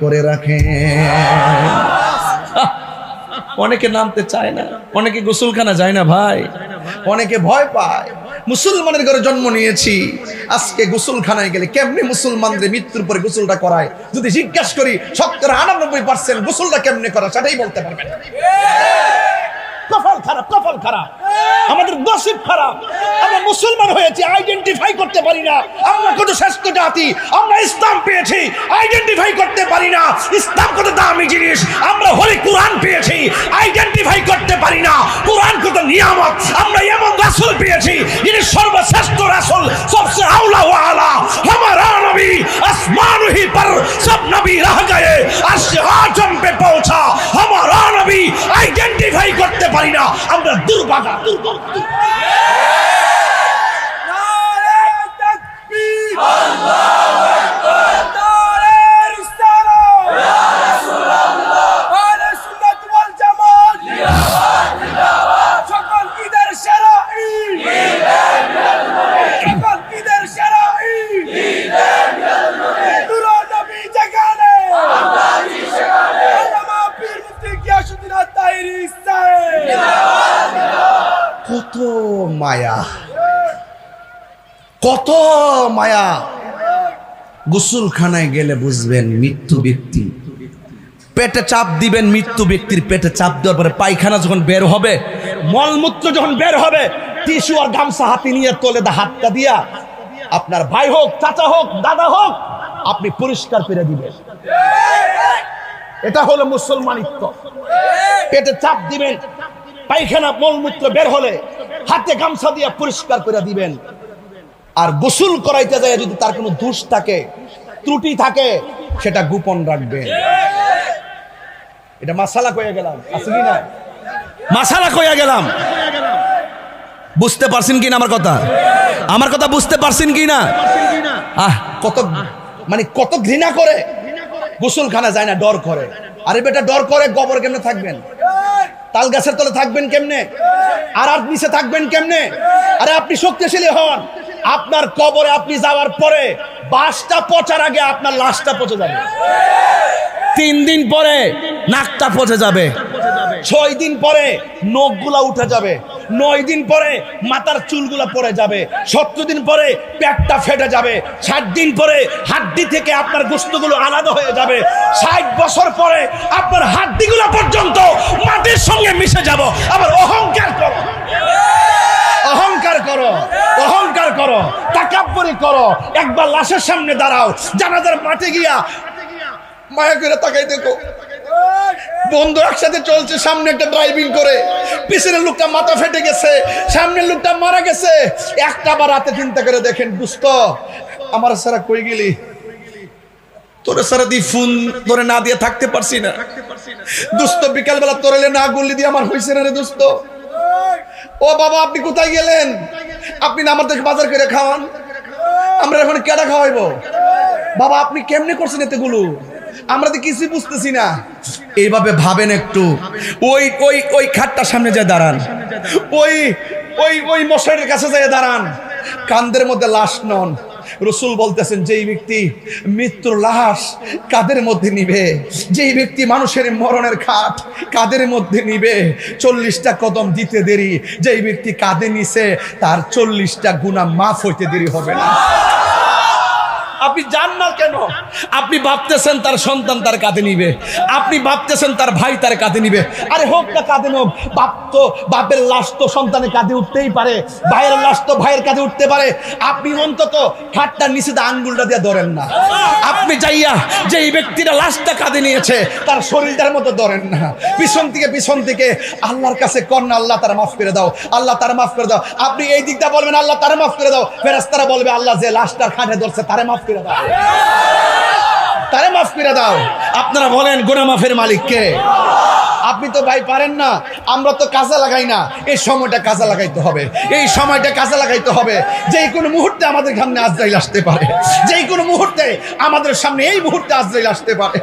করে রাখে। অনেকে নামতে চায় না, অনেকে গোসলখানা যায় না ভাই, অনেকে ভয় পায়। মুসলমানের ঘরে জন্ম নিয়েছি, আজকে গোসলখানায় গেলে কেমনে মুসলমানদের মৃত্যুর পরে গোসলটা করায় যদি জিজ্ঞাসা করি 99% গোসলটা কেমনে করা সেটাই বলতে পারবে না। কপাল খারাপ, কপাল খারাপ, আমাদের নসিব খারাপ। আমরা মুসলমান হয়েছি, আইডেন্টিফাই করতে পারি না আমরা কত শ্রেষ্ঠ জাতি। আমরা ইসলাম পেয়েছি, আইডেন্টিফাই করতে পারি না ইসলাম কত দামি জিনিস। আমরা হলি কোরআন পেয়েছি, আইডেন্টিফাই করতে পারি না কোরআন কত নিয়ামত। আমরা এমন রাসূল পেয়েছি যিনি সর্বশ্রেষ্ঠ রাসূল, সবচেয়ে আউলা ওয়া আলা। हमारा नबी आसमान ही पर सब नबी रह गए, अर्श आजम पे पहुंचा हमारा नबी। आइडेंटिफाई करते পারি না আমরা দুর্ভাগা, দুর্ভাগা। নারে তাকবীর, আল্লাহু আকবার, নারে রিসালাত, ইয়া রাসূলুল্লাহ, আহলে সুন্নাত ওয়াল জামাত, জিন্দাবাদ, জিন্দাবাদ। সকল ঈদের শরাঈ, ঈদের মিলাদুন্নবী, সকল ঈদের শরাঈ, ঈদের মিলাদুন্নবী। নূর নবী জাগালে, আল্লাহ জি জাগালে, আল্লামা পীর মুফতি গিয়াসউদ্দিন আত-তাহিরি সাহেব, জিন্দাবাদ, জিন্দাবাদ। কত মায়া, কত মায়া। গোসলখানায় গেলে বুঝবেন মৃত্যু ব্যক্তি, পেটে চাপ দিবেন, মৃত্যু ব্যক্তির পেটে চাপ দেওয়ার পরে পায়খানা যখন বের হবে, মলমূত্র যখন বের হবে, টিস্যু আর গামছা হাতে নিয়ে তোলে হাতটা দিয়া আপনার ভাই হোক, চাচা হোক, দাদা হোক, আপনি পরিষ্কার করে দিবেন। এটা হলো মুসলমানিত্ব। পেটে চাপ দিবেন, পায়খানা মলমূত্র বের হলে হাতে গামছা দিয়ে পরিষ্কার করে দিবেন। আর গোসল করাইতে যায় যদি তার কোনো দোষ থাকে, ত্রুটি থাকে, সেটা গোপন রাখবেন। এটা মাসালা কইয়া গেলাম, আছে কি না? মাসালা কইয়া গেলাম। বুঝতে পারছেন কি না আমার কথা? আমার কথা বুঝতে পারছেন কি না? কত মানে কত ঘৃণা করে গোসলখানা যায় না, ডর করে। আরে বেটা ডর করে, গোবর কেমনে থাকবেন? তাল গাছের তলে থাকবেন কেমনে? আর নিচে থাকবেন কেমনে? আরে আপনি শক্তিশালী হন। আপনার কবরে আপনি যাওয়ার পরে বাসটা পচার আগে আপনার লাশটা পচে যাবে, 3 দিন পরে নাকটা পচে যাবে, 6 দিন পরে নখগুলা উঠে যাবে, 9 দিন পরে মাথার চুলগুলা পড়ে যাবে, 70 দিন পরে পেটটা ফেটে যাবে, 60 দিন পরে হাড্ডি থেকে আপনার গোশতগুলো আলাদা হয়ে যাবে, 60 বছর পরে আপনার হাড্ডিগুলো পর্যন্ত মাটির সঙ্গে মিশে যাব। আবার অহংকার করো, অহংকার করো, অহংকার করো, তাকাব্বুরি করো। একবার লাশের সামনে দাঁড়াও, জানাজার মাঠে গিয়া মায়া করে তাকাই দেখো, বন্ধু একসাথে চলছে, সামনে একটা ড্রাইভিং করে, পিছনের লোকটা মাথা ফেটে গেছে, সামনের লোকটা মারা গেছে। একটা বার রাতে চিন্তা করে দেখেন, দোস্ত আমার সারা কই গেলি? তোরে সারা দি ফোন ধরে না দিয়ে থাকতে পারছি না দোস্ত, বিকালবেলা তোরেলে না গুলি দিয়ে আমার হয়েছে না রে দোস্ত। ও বাবা আপনি কোথায় গেলেন? আপনি না আমাদের বাজার করে খাওয়ান, আমরা এখন কেডা খাওয়াইবো? বাবা আপনি কেমনে করছেন এতগুলো? আমরা তো কিছুই বুঝতেছি না। এইভাবে ভাবেন একটু। ওই ওই ওই খাটটার সামনে যায় দাঁড়ান, ওই ওই ওই মশারির কাছে যায় দাঁড়ান, কান্দের মধ্যে লাশ নন। রসুল বলতেছেন যেই ব্যক্তি মৃত্যুর লাশ কাদের মধ্যে নিবে, যেই ব্যক্তি মানুষের মরণের খাট কাদের মধ্যে নিবে, 40টা কদম দিতে দেরি যেই ব্যক্তি কাঁধে নিছে তার 40টা গুনাহ মাফ হইতে দেরি হবে না। আপনি জান না কেন? আপনি ভাবতেছেন তার সন্তান তার কাঁধে নিবে, আপনি ভাবতেছেন তার ভাই তার কাঁধে নিবে। আরে হোক না কাঁধে হোক, বাপ তো বাপের লাশ তো সন্তানের কাঁধে উঠতেই পারে, ভাইয়ের লাশ তো ভাইয়ের কাঁধে উঠতে পারে। আপনি অন্তত খাটটার নিচে আঙ্গুলটা দিয়ে ধরেন না। আপনি যাইয়া যে এই ব্যক্তিরা লাশটা কাঁধে নিয়েছে তার শরীরটার মতো ধরেন না, পিছন থেকে আল্লাহর কাছে কর না, আল্লাহ তারা মাফ করে দাও, আল্লাহ তারা মাফ করে দাও। আপনি এই দিকটা বলবেন আল্লাহ তারা মাফ করে দাও, ফেরেশতারা বলবে আল্লাহ যে লাশটার খাটে ধরছে তারে মাফ করে দাও, তারে মাফ করে দাও। আপনারা বলেন গুনাহ মাফের মালিক কে? আপনি তো ভাই পারেন না, আমরা তো কাজে লাগাই না। এই সময়টা কাজে লাগাইতে হবে, এই সময়টা কাজে লাগাইতে হবে। যে কোনো মুহূর্তে আমাদের সামনে আজরাইল আসতে পারে, যে কোনো মুহূর্তে আমাদের সামনে এই মুহূর্তে আজরাইল আসতে পারে।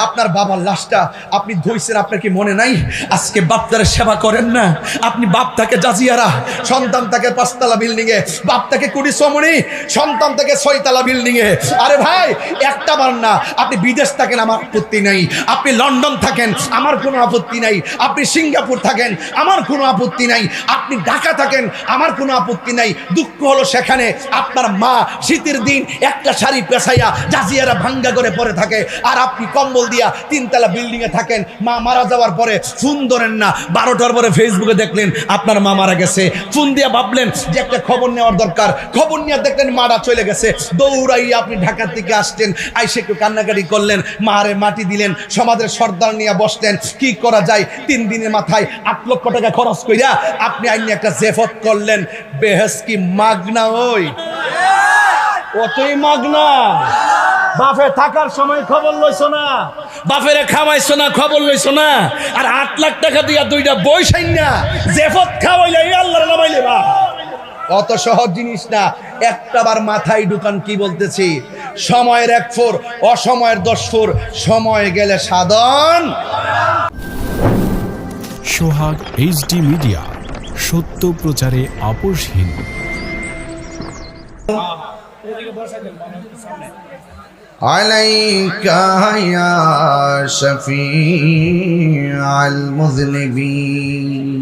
আপনার বাবার লাশটা আপনি ধুইছেন, আপনার কি মনে নাই? আজকে বাপটারে সেবা করেন না। আপনি বাপটাকে জাজিয়ারা, সন্তান তাকে 5 তলা বিল্ডিং এ, বাপটাকে কুড়ি সমনি, সন্তান থেকে 6 তলা বিল্ডিং এ। আরে ভাই, একটা বার না। আপনি বিদেশ থাকেন, আমার আপত্তি নাই। আপনি লন্ডন থাকেন, আমার কোনো আপত্তি নাই। আপনি সিঙ্গাপুর থাকেন, আমার কোনো আপত্তি নাই। আপনি ঢাকা থাকেন, আমার কোনো আপত্তি নাই। দুঃখ হলো সেখানে আপনার মা শীতের দিন একটা শাড়ি পেছাইয়া জাজিয়ারা ভাঙ্গা করে পরে থাকে, আর আপনি কম্বল দিয়া 3 তলা বিল্ডিং এ থাকেন। মা মারা যাওয়ার পরে ফোন ধরেন না, 12টার পরে ফেসবুকে দেখলেন আপনার মা মারা গেছে। ফোন দিয়া ভাবলেন যে একটা খবর নেওয়ার দরকার, খবর নিয়ে দেখলেন মারা চলে গেছে। দৌড়াইয়া আপনি ঢাকা থেকে আসছেন, আইসে একটু কান্নাকাটি করলেন, মারে মাটি দিলেন, সমাজের সর্দার নিয়ে বসলেন। কি করা যায়? 3 দিনের মাথায় 8 লক্ষ টাকা খরচ কইরা আপনি আইনি একটা জেফত করলেন। বেহেস কি মাগনা? ওই অতই মাগনা। বাপে থাকার সময় খবর লইছো না, বাপেরে খাওয়াইছো না, খবর লইছো না, আর 8 লাখ টাকা দিয়া 2টা বই সাইনা জেফত খাওয়াইলে আল্লাহর নামাইলে বা অত সহজ জিনিস না। একটাবার মাথায় ঢুকান কি বলতেছি। সময়ের 1 ফোর, অসময়ের 10 ফোর, সময় গেলে সাধন। সোহাগ এইচডি মিডিয়া, সত্য প্রচারে আপোষহীন। عليك يا شفيع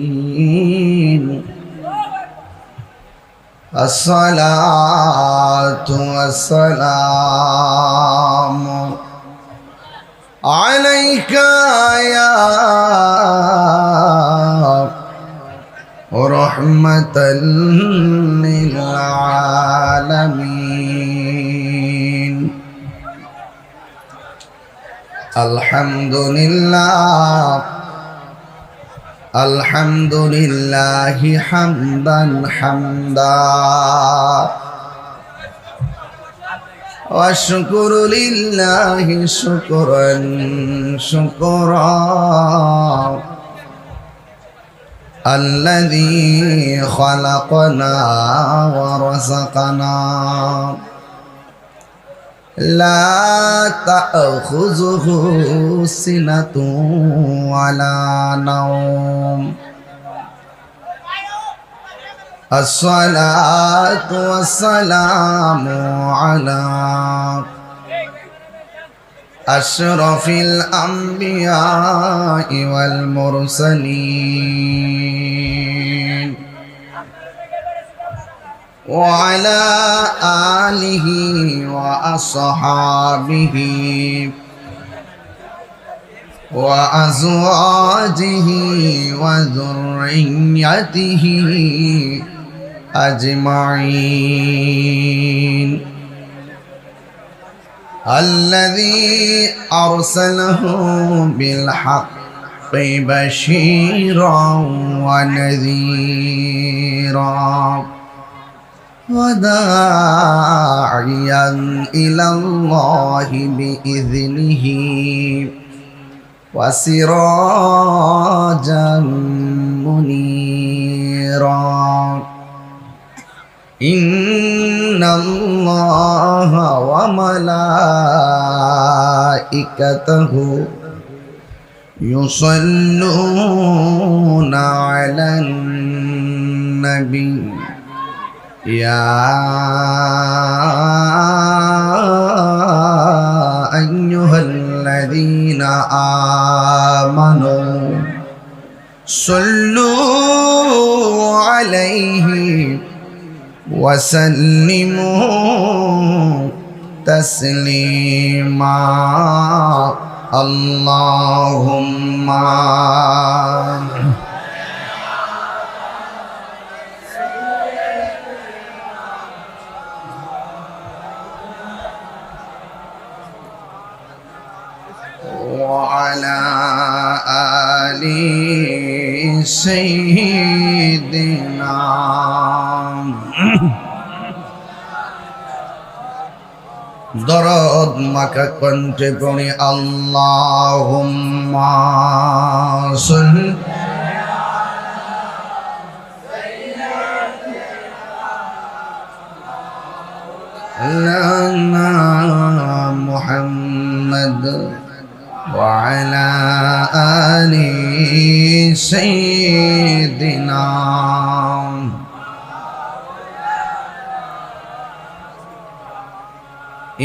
المذنبين الصلاة والسلام عليك يا رحمة للعالمين الحمد لله الحمد لله حمدا حمدا والشكر لله شكرا شكرا الذي خلقنا ورزقنا لا تأخذه سنة ولا نوم الصلاة والسلام على أشرف الأنبياء والمرسلين وعلى آله وأصحابه وأزواجه وذريته أجمعين الذي أرسله بالحق بشيرا ونذيرا وداعيا إلى الله بإذنه وسراجا منيرا إن الله وملائكته يصلون على النبي يا أيها الذين آمنوا صلوا عليه وسلموا تسليما اللهم وعلى آل سيدنا দরদ মাখা কণ্ঠে পড়ি আল্লাহুম্মা সাল্লি আলা মুহাম্মদ ওয়া আলা আলি সাইয়্যিদিনা।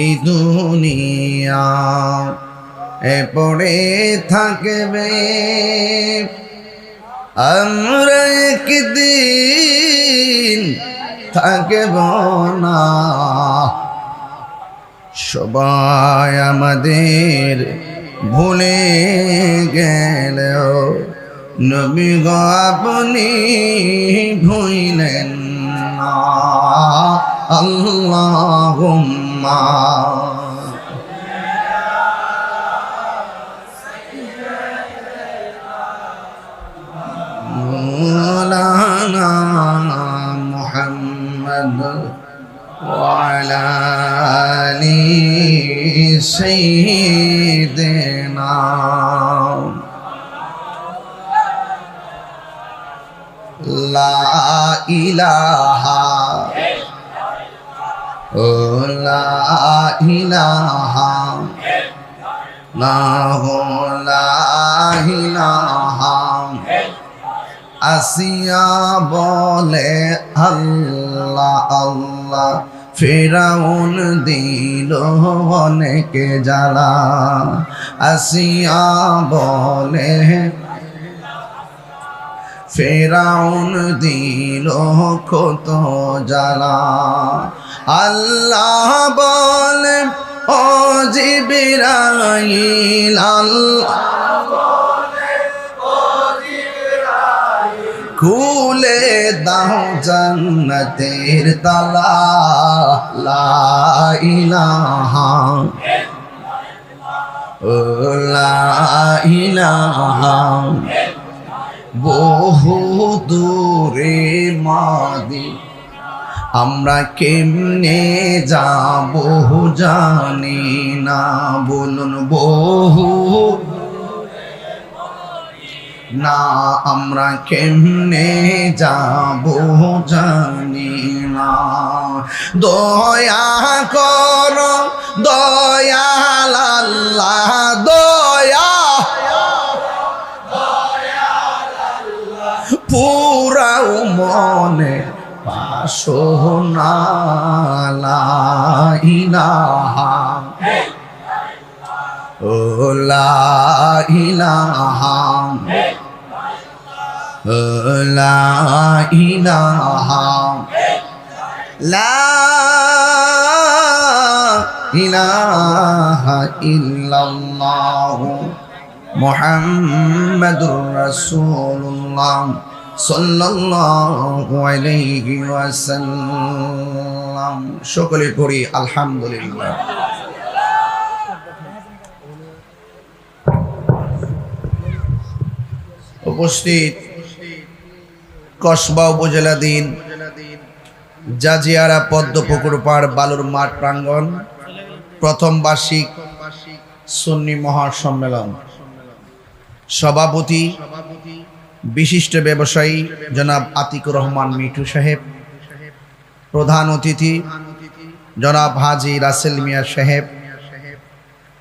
এই দুনিয়া পড়ে থাকবে, আমরা একদিন থাকব না। সবাই আমাদের ভুলে গেলেও নবী গো আপনি ভুলেন না। আল্লাহুম্মা মাওলানা মুহাম্মদ ওয়া আলা আলি সাইয়্যিদিনা। লা ইলাহা লা ইলাহা লা ইলাহা। আসিয়া বলে আল্লাহ আল্লাহ, ফিরাউন দিল অনেকে জ্বালা। আসিয়া বলে ফিরাউন দিল কত জ্বালা। আল্লাহ বলে ও জিবরাইল, আল্লাহ খুলে দাও জান্নাতের তালা। লা ইলাহা লা ইলাহা। বহু দূরে মাদি আমরা কেমনে যাব জানি না। বলুন বহু না আমরা কেমনে যাব জানি না। দয়া কর দয়াল আল্লাহ, দয়া পুরাও মনে পাশোনা। লা ইলাহা লা ইলাহা লা ইলাহা লা ইলাহা ইল্লাল্লাহ মুহাম্মাদুর রাসূলুল্লাহ সাল্লাল্লাহু আলাইহি ওয়াসাল্লাম। সকলে পড়ি আলহামদুলিল্লাহ। উপস্থিত কসবা উপজেলাধীন জাজিয়ারা পদ্মপুকুর পাড় বালুর মাঠ প্রাঙ্গণ প্রথম বার্ষিক সুন্নি মহাসম্মেলন। সভাপতি বিশিষ্ট ব্যবসায়ী জনাব আতিকুর রহমান মিঠু সাহেব। প্রধান অতিথি জনাব হাজী রাসেল মিয়া সাহেব।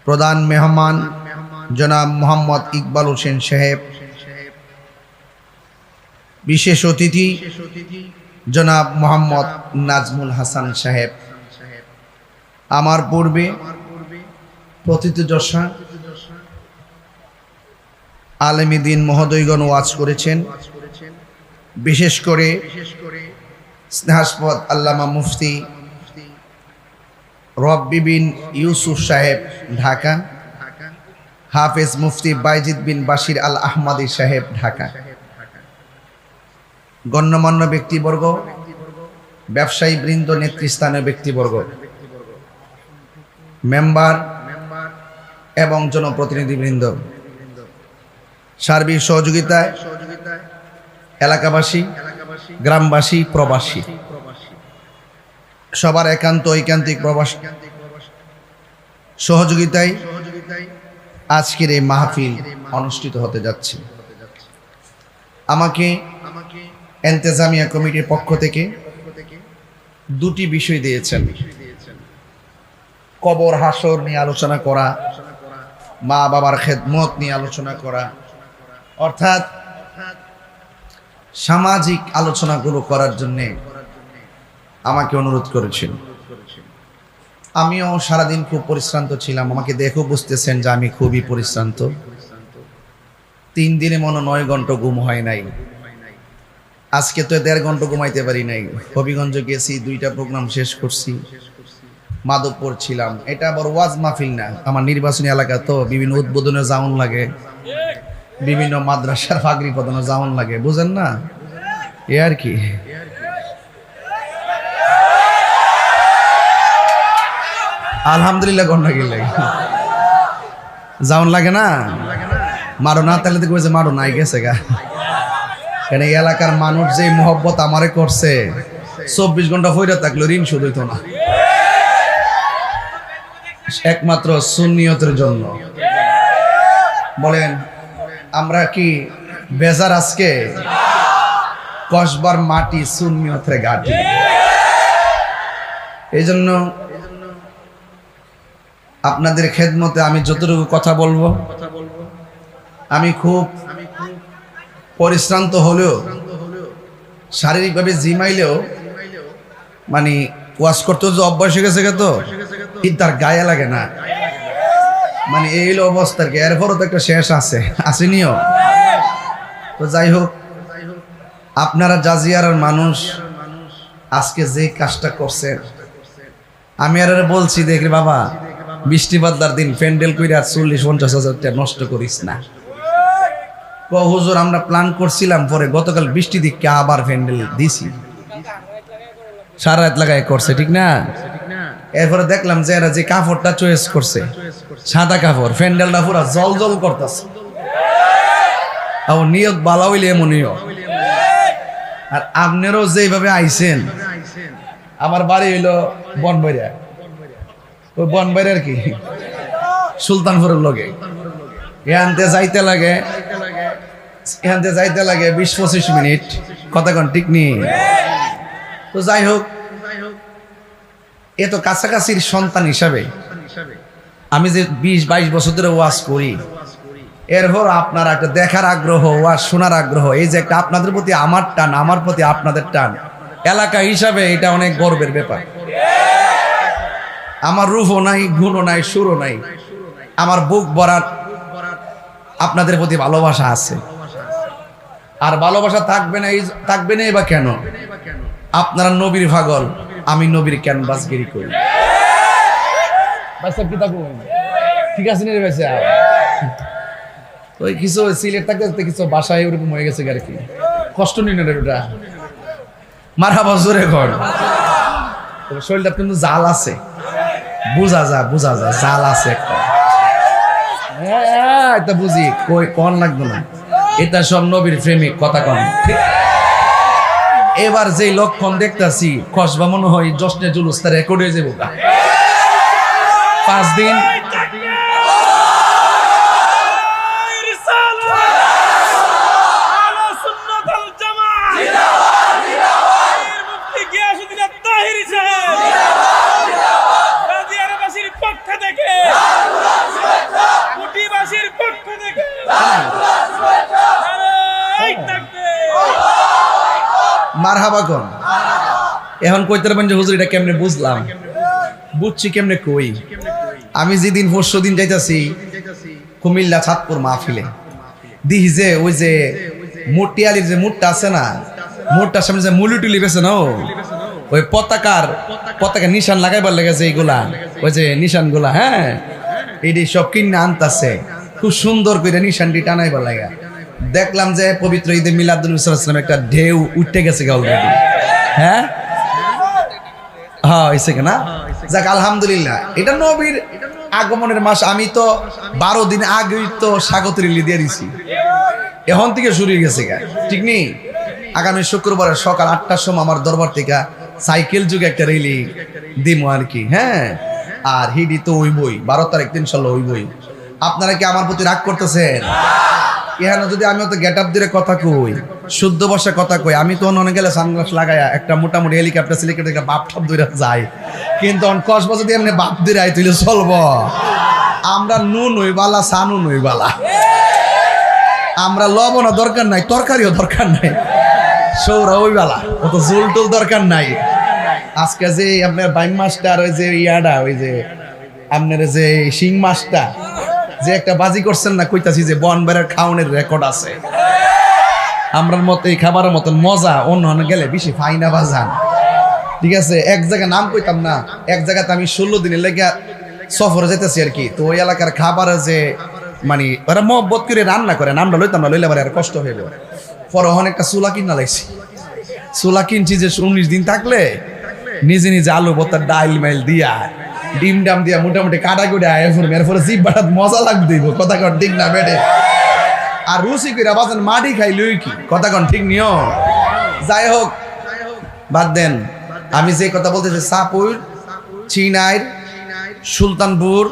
প্রধান মেহমান জনাব মোহাম্মদ ইকবাল হোসেন সাহেব। বিশেষ অতিথি জনাব মোহাম্মদ নাজমুল হাসান সাহেব। আমার পূর্বে প্রথিতযশা আলেমী দ্বীন মহোদয়গণ ওয়াজ করেছেন। বিশেষ করে স্নেহাস্পদ আল্লামা মুফতি রব্বি বিন ইউসুফ সাহেব ঢাকা, হাফেজ মুফতি বাইজিদ বিন বাশির আল আহমদী সাহেব ঢাকা, গণ্যমান্য ব্যক্তিবর্গ, ব্যবসায়ী বৃন্দ, নেতৃস্থানীয় ব্যক্তিবর্গ, মেম্বার এবং জনপ্রতিনিধিবৃন্দ, সার্বিক সহযোগিতায় এলাকাবাসী, গ্রামবাসী, প্রবাসী, সবার একান্ত ঐকান্তিক সহযোগিতায় আজকের এই মাহফিল অনুষ্ঠিত হতে যাচ্ছে। আমাকে এন্তেজামিয়া কমিটির পক্ষ থেকে দুটি বিষয় দিয়েছেন, কবর হাসর নিয়ে আলোচনা করা, মা বাবার খেদমত নিয়ে আলোচনা করা, অর্থাৎ সামাজিক আলোচনাগুলো করার জন্য আমাকে অনুরোধ করেছেন। আমিও সারাদিন খুব পরিশ্রান্ত ছিলাম, আমাকে দেখেও বুঝতেছেন যে আমি খুবই পরিশ্রান্ত। 3 দিনে মনে 9 ঘন্টা ঘুম হয় নাই, আজকে তো 1.5 ঘন্টা ঘুমাইতে পারি নাই। হবিগঞ্জ গেছি, 2টা প্রোগ্রাম শেষ করছি, মাধবপুর ছিলাম। এটা আবার ওয়াজ মাহফিল না, আমার নির্বাচনী এলাকা তো বিভিন্ন উদ্বোধনে যাওন লাগে, বিভিন্ন মাদ্রাসার ফাগরি প্রদানে যাওন লাগে, বুঝেন না? এ আর কি। আলহামদুলিল্লাহ গন্ডা গেলে যাওন লাগে না, মারো না তাহলে তো কইছে মারো নাই গেছে গা। কেন এই এলাকার মানুষ যে মোহব্বত আমারে করছে, 24 ঘন্টা হইরা থাকলে ঋণ শোধ হইতো না, একমাত্র সুন্নিয়তের জন্য। বলেন আমরা কি বেজার? আজকে কসবার মাটি সুন্নিয়তের ঘাটি। এই জন্য আপনাদের খেদমতে আমি যতটুকু কথা বলবো, আমি খুব পরিশ্রান্ত হলেও, শারীরিকভাবে জিমাইলেও, মানে ওয়াজ করতে যে অভ্যাস হয়ে গেছে তো তার গায়ে লাগে না, মানে এই হলো অবস্থা আর কি। এরপরও তো একটা শেষ আছে, আসেনিও তো। যাই হোক, আপনারা জাজিয়ারের মানুষ আজকে যে কাজটা করছেন, আমি আর বলছি দেখি বাবা, বৃষ্টি বাদলার দিন প্যান্ডেল কইরা 40-50 হাজার টাকা নষ্ট করিস না। হুজুর আমরা প্ল্যান করছিলাম, পরে গতকাল বৃষ্টি দিকে আবার প্যান্ডেল দিছি, সারা রাত লাগাই করছে, ঠিক না? এরপরে দেখলাম যে এরা যে কাপড়টা চয়েস করছে, সাদা কাপড়, প্যান্ডেলটা পুরো জল জল করতেছে। আর নিয়ত বালা হইলে এমনিও। আর আপনারও যেভাবে আইছেন, আমার বাড়ি হইলো বনবাড়িয়া, ওই বনবাড়িয়ার কি সুলতানপুরের লগে, এখানতে যাইতে লাগে 20-25 মিনিট, কথা কন ঠিক নি? তো যাই হোক, এত কাছাকাছির সন্তান হিসাবে আমি যে 20-22 বছর ধরে ওয়াজ করি, এরপর আপনারা একটা দেখার আগ্রহ, ওয়াজ শোনার আগ্রহ, এই যে একটা আপনাদের প্রতি আমার টান, আমার প্রতি আপনাদের টান, এলাকা হিসাবে এটা অনেক গর্বের ব্যাপার। আমার রূপও নাই, গুণও নাই, সুরও নাই, আমার বুক ভরার আপনাদের প্রতি ভালোবাসা আছে। আর ভালোবাসা থাকবে না বা কেন? আপনারা নবীর পাগল, আমি নবীর ক্যানভাসগিরি করি। ঠিক আছে ওই কিছু সিলেট থাকতে কিছু বাসায় ওরকম হয়ে গেছে আর কি, কষ্ট নিন ওটা মারহাবা জোরে ঘর। শরীরটা কিন্তু জাল আছে, বুঝা যা জাল আছে একটা, এটা বুঝি কই কন লাগতো না, এটা সব নবীর প্রেমিক, কথা কন। এবার যে লক্ষণ দেখতেছি, কসবা মনে হয় জশ্নে জুলুস তার রেকর্ড হয়ে যাবো। 5 দিন মারহাবা কোন। এখন কইতে পারবেন যে হুজুর এটা কেমনে বুঝলাম? বুঝছি কেমনে কই, আমি যেদিন 400 দিন যাইতাছি কুমিল্লা চাঁদপুর মাহফিলে, দিহি যে ওই যে মুটিয়ালির যে মুটটা আছে না, মুটটার সামনে যে মুলুটুলি বেছে না, ওই পতাকা নিশান লাগাইবার লেগেছে, এইগুলা ওই যে নিশান গুলা, হ্যাঁ এটি সব কিনে আনতাছে, খুব সুন্দর করে নিশানটি টানাইবার লাগা। দেখলাম যে পবিত্র ঈদে মিলাদুল নবী সাল্লাল্লাহু আলাইহি ওয়াসাল্লাম একটা ঢেউ উঠতে গেছে অলরেডি। হ্যাঁ হয়েছে কিনা? যাক আলহামদুলিল্লাহ, এটা নবীর আগমনের মাস। আমি তো 12 দিন আগেই তো স্বাগত রিলি দিয়ে দিছি, এখন থেকে শুরু হয়ে গেছে, ঠিক নেই? আগামী শুক্রবার সকাল 8টার সময় আমার দরবার থেকে সাইকেল যুগে একটা রিলি দিব আর কি। হ্যাঁ, আর হিডি তো ওই বই 12 তারিখ 316 ওই বই। আপনারা কি আমার প্রতি রাগ করতেছেন? এখানে যদি আমি তো গেট আপ দিয়ে কথা কই, শুদ্ধ ভাষা কথা কই, আমি তো অনেক গেলে সানগ্লাস লাগায়া একটা মোটামুটি হেলিকপ্টার সিলিকপ্টার একটা বাপ ঠাপ দূরে যাই, কিন্তু কসবা যদি এমনি বাপ দিয়ে আই তুইলে চলব? আমরা নুন ওই বালা, সানুন ওই বালা, আমরা লবণও দরকার নাই, তরকারিও দরকার নাই, সৌরা ওই বালা, অত জুল টুল দরকার নাই। আজকে যে আপনার বাইম মাছটা, ওই যে ইয়াডা, ওই যে আপনার যে শিং মাছটা যে একটা বাজি করছেন না, কইতাছি যে বনবেড়ার খাওয়ানোর রেকর্ড আছে। আমরার মতো এই খাবারের মতন মজা অন্য গেলে বেশি ফাইনা বাজান। ঠিক আছে, এক জায়গায় নাম কইতাম না, এক জায়গাতে আমি 16 দিনের লেগে সফরে যেতেছি আর কি। তো ওই এলাকার খাবার যে মানে ওরা মহব্বত করে রান্না করে, নামটা লইতাম না, লইলে আর কষ্ট হইব। পরে অনেকটা চুলা কিনা লাগছি, চুলা কিনছি যে 19 দিন থাকলে নিজে নিজে আলু ভর্তা ডাইল মাইল দিয়া ডিম ডাম দিয়া মোটামুটি কাটা কুটে আয় ফুরবে, এরপরে জিভ বাটাত মজা লাগবে, কথা কন ঠিক না বেডে? আর রুচি করে বাজান মাটি খাইলই কি, কথা কন ঠিক নিও? যাই হোক, বাদ দেন। আমি যে কথা বলতেছি, সাপুর, চিনাইর, সুলতানপুর,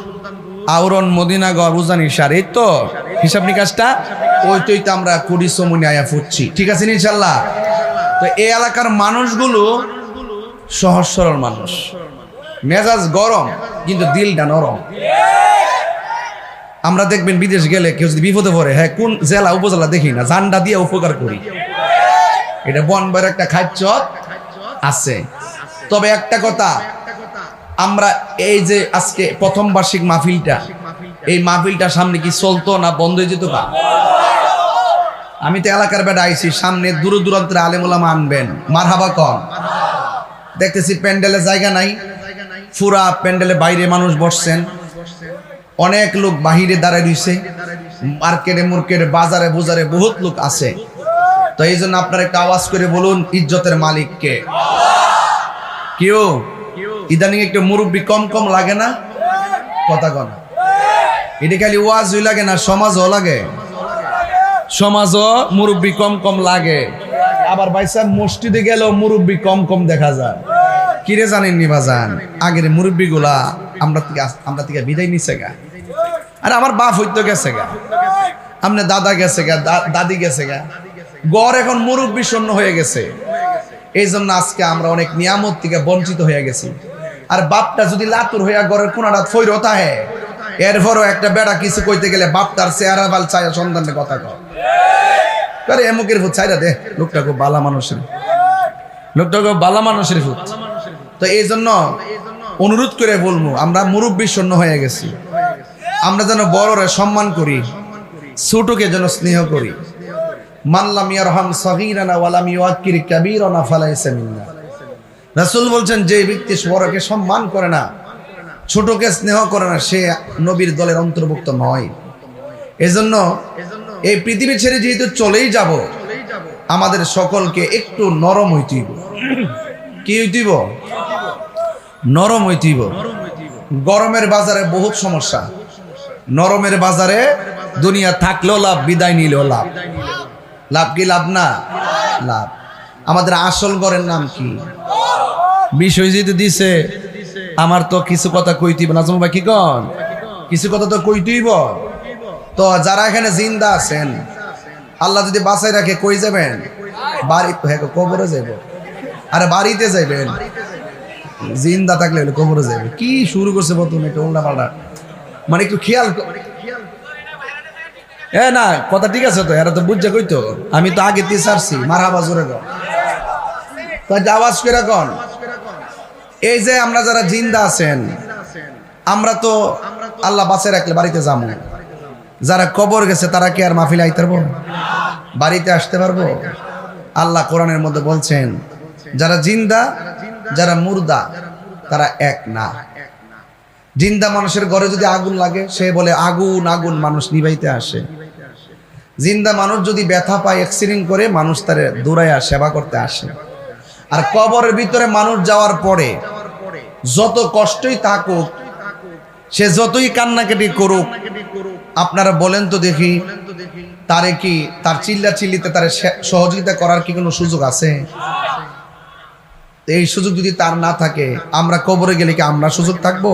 আউরন, মদিনাগড়, উজানি সার, এই তো হিসাব নিকাশটা ওইটাই তো আমরা কুড়ি সমুনি আয়া ফুটছি। ঠিক আছে ইনশাল্লাহ? তো এই এলাকার মানুষগুলো সহজ সরল মানুষ, মেজাজ গরম কিন্তু দিলটা নরম। আমরা দেখবেন বিদেশ গেলে কেউ যদি বিপদে পড়ে, হ্যাঁ কোন জেলা উপজেলা দেখি না, জান্ডা দিয়ে উপকার করি, এটা বনবার একটা খাদ্য আছে। তবে একটা কথা, আমরা এই যে আজকে প্রথম বার্ষিক মাহফিলটা, এই মাহফিলটা সামনে কি চলতো না বন্ধ হয়ে যেত? আমি তো এলাকার বেড়া আইছি, সামনে দূর দূরান্তের আলেম ওলামা আনবেন, মারহাবা কন। দেখতেছি প্যান্ডেলে জায়গা নাই, পুরা প্যান্ডেলে বাইরে মানুষ বসছেন, অনেক লোক বাহিরে দাঁড়ায় রইছে, মার্কেটে মুর্কেটে বাজারে বুজারে বহুত লোক আছে। তো এই জন্য আপনারা একটা আওয়াজ করে বলুন, ইজ্জতের মালিক কে? কেউ ইদানিং একটু মুরব্বী কম কম লাগে না? কথা কন, এটা খালি ওয়াজই লাগে না, সমাজও লাগে, সমাজও মুরব্বী কম কম লাগে। আবার ভাইসা মসজিদে গেলেও মুরব্বী কম কম দেখা যায়। কিরে জানেননি বাজান, আগের মুরব্বী গুলা আমরা থেকে বিদায় নিছে গা। আর আমার বাপ হইতো গেছে গা, আপনার দাদা গেছে গা, দাদি গেছে গা, গড় এখন মুরব্বী শূন্য হয়ে গেছে। এই জন্য আজকে আমরা অনেক নিয়ামত থেকে বঞ্চিত হয়ে গেছি। আর বাপটা যদি লাতুর হইয়া গড়ের কোনাটা ফইরতা হে, এরপরও একটা বেড়া কিছু কইতে গেলে বাপ তার চেহারা বাল চায় সন্তানের কথা কয়, এমুকের ভূত চাইরা দে, লোকটা খুব বালা মানুষের, লোকটা খুব বালা মানুষের ভূত। তো এই জন্য অনুরোধ করে বলবো, আমরা মুরব্বী শূন্য হয়ে গেছি, আমরা যেন বড়রে সম্মান করি, ছোটকে যেন স্নেহ করি। মানলাম ইয়ারহাম সাগীরানা ওয়ালাম ইউআক্কির কাবীরানা ফালাইসা মিন্না। রাসূল বলছেন, যে ব্যক্তি বড়কে সম্মান করে না, ছোটকে স্নেহ করে না, সে নবীর দলের অন্তর্ভুক্ত নয়। এজন্য এই পৃথিবী ছেড়ে যেহেতু চলেই যাব, আমাদের সকলকে একটু নরম হইতেইব। কি হইতেইব? নরম হইতেইব। গরমের বাজারে বহুত সমস্যা, নরমের বাজারে দুনিয়া থাকলেও লাভ, বিদায় নিলেও লাভ। লাভ কি লাভ না? লাভ। আমাদের আসল ঘরের নাম কি? বিষয় যেহেতু দিছে, আমার তো কিছু কথা কইতেইব না। ভাই কি কন? কিছু কথা তো কইতেইব। তো যারা এখানে জিন্দা আছেন, আল্লাহ যদি বাঁচাই রাখে, কই যাবেন? বাড়ি, কবরে যাইব। আরে বাড়িতে যাইবেন, জিন্দা থাকলে কবরে যাইবে। কি শুরু করছে বর্তমানে একটা উল্টা পাল্টা, মানে একটু খেয়াল। না কথা ঠিক আছে তো, এরা তো বুঝছে কইতো, আমি তো আগে দিয়ে ছাড়ছি। মারহাবা জোরে কর, তো আওয়াজ করে কন। এই যে আমরা যারা জিন্দা আছেন, আমরা তো আল্লাহ বাঁচাই রাখলে বাড়িতে যাবো। যারা কবর গেছে তারা কি আর মাহফিলে আইতে পারবো? বাড়িতে আসতে পারবো? আল্লাহ কোরআনের মধ্যে বলছেন, যারা জিন্দা যারা মুর্দা তারা এক না। জিন্দা মানুষের ঘরে যদি আগুন লাগে, সে বলে আগুন আগুন, মানুষ নিভাইতে আসে। জিন্দা মানুষ যদি ব্যথা পায়, অ্যাক্সিডেন্ট করে, মানুষ তার দৌড়াইয়া সেবা করতে আসে। আর কবরের ভিতরে মানুষ যাওয়ার পরে যত কষ্টই থাকুক, সে যতই কান্নাকাটি করুক, আপনারা বলেন তো দেখি, তারে কি তার চিল্লা চিল্লিতে তার সহযোগিতা করার কি কোনো সুযোগ আছে? এই সুযোগ যদি তার না থাকে, আমরা কবরে গেলে কি আমরা সুযোগ থাকবো?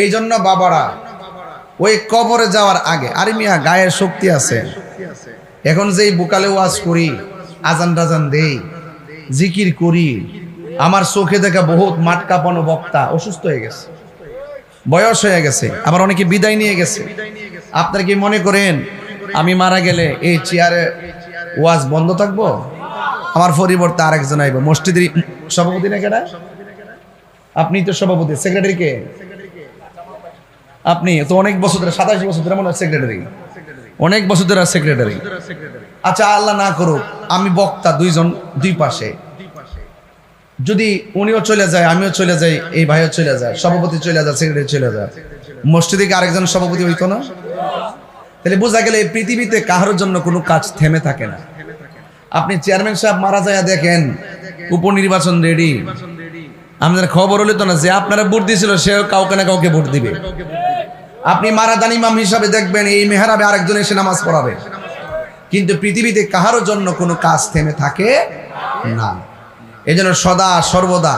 এই জন্য বাবারা ওই কবরে যাওয়ার আগে, আরে মিয়া গায়ের শক্তি আছে, এখন যেই বুকালে ওয়াজ করি, আজান টাজান দেই, জিকির করি, আমার চোখে দেখা বহুত মাঠ কাঁপানো বক্তা অসুস্থ হয়ে গেছে, বয়স হয়ে গেছে, আবার অনেকে বিদায় নিয়ে গেছে। আপনারা কি মনে করেন আমি মারা গেলে এই চেয়ারে ওয়াজ বন্ধ থাকবো? আমার পরিবর্তে আরেকজন আইব। মসজিদের সভাপতি না কেডা? আপনি তো সভাপতি। সেক্রেটারি কে? আপনি তো অনেক বছর ধরে, 27 বছর ধরে মনে হয় সেক্রেটারি, অনেক বছর ধরে সেক্রেটারি। আচ্ছা আল্লাহ না করুক, আমি বক্তা, দুইজন দুই পাশে, যদি উনিও চলে যায়, আমিও চলে যাই, এই ভাইও চলে যায়, সভাপতি চলে যায়, সেক্রেটারি চলে যায়, মসজিদে কি আরেকজন সভাপতি হইতো না? তাহলে বোঝা গেল এই পৃথিবীতে কাহার জন্য কোনো কাজ থেমে থাকে না। আপনি চেয়ারম্যান সাহেব মারা যায় দেখেন উপনির্বাচন রেডি, আমাদের খবর হলে তো না যে আপনারা ভোট দিয়েছিল সেও কাউকে না কাউকে ভোট দিবে। আপনি মারাদান ইমাম হিসাবে দেখবেন এই মেহরাবে আরেকজন এসে নামাজ পড়াবে। কিন্তু পৃথিবীতে কাহারও জন্য কোনো কাজ থেমে থাকে না। এই জন্য সদা সর্বদা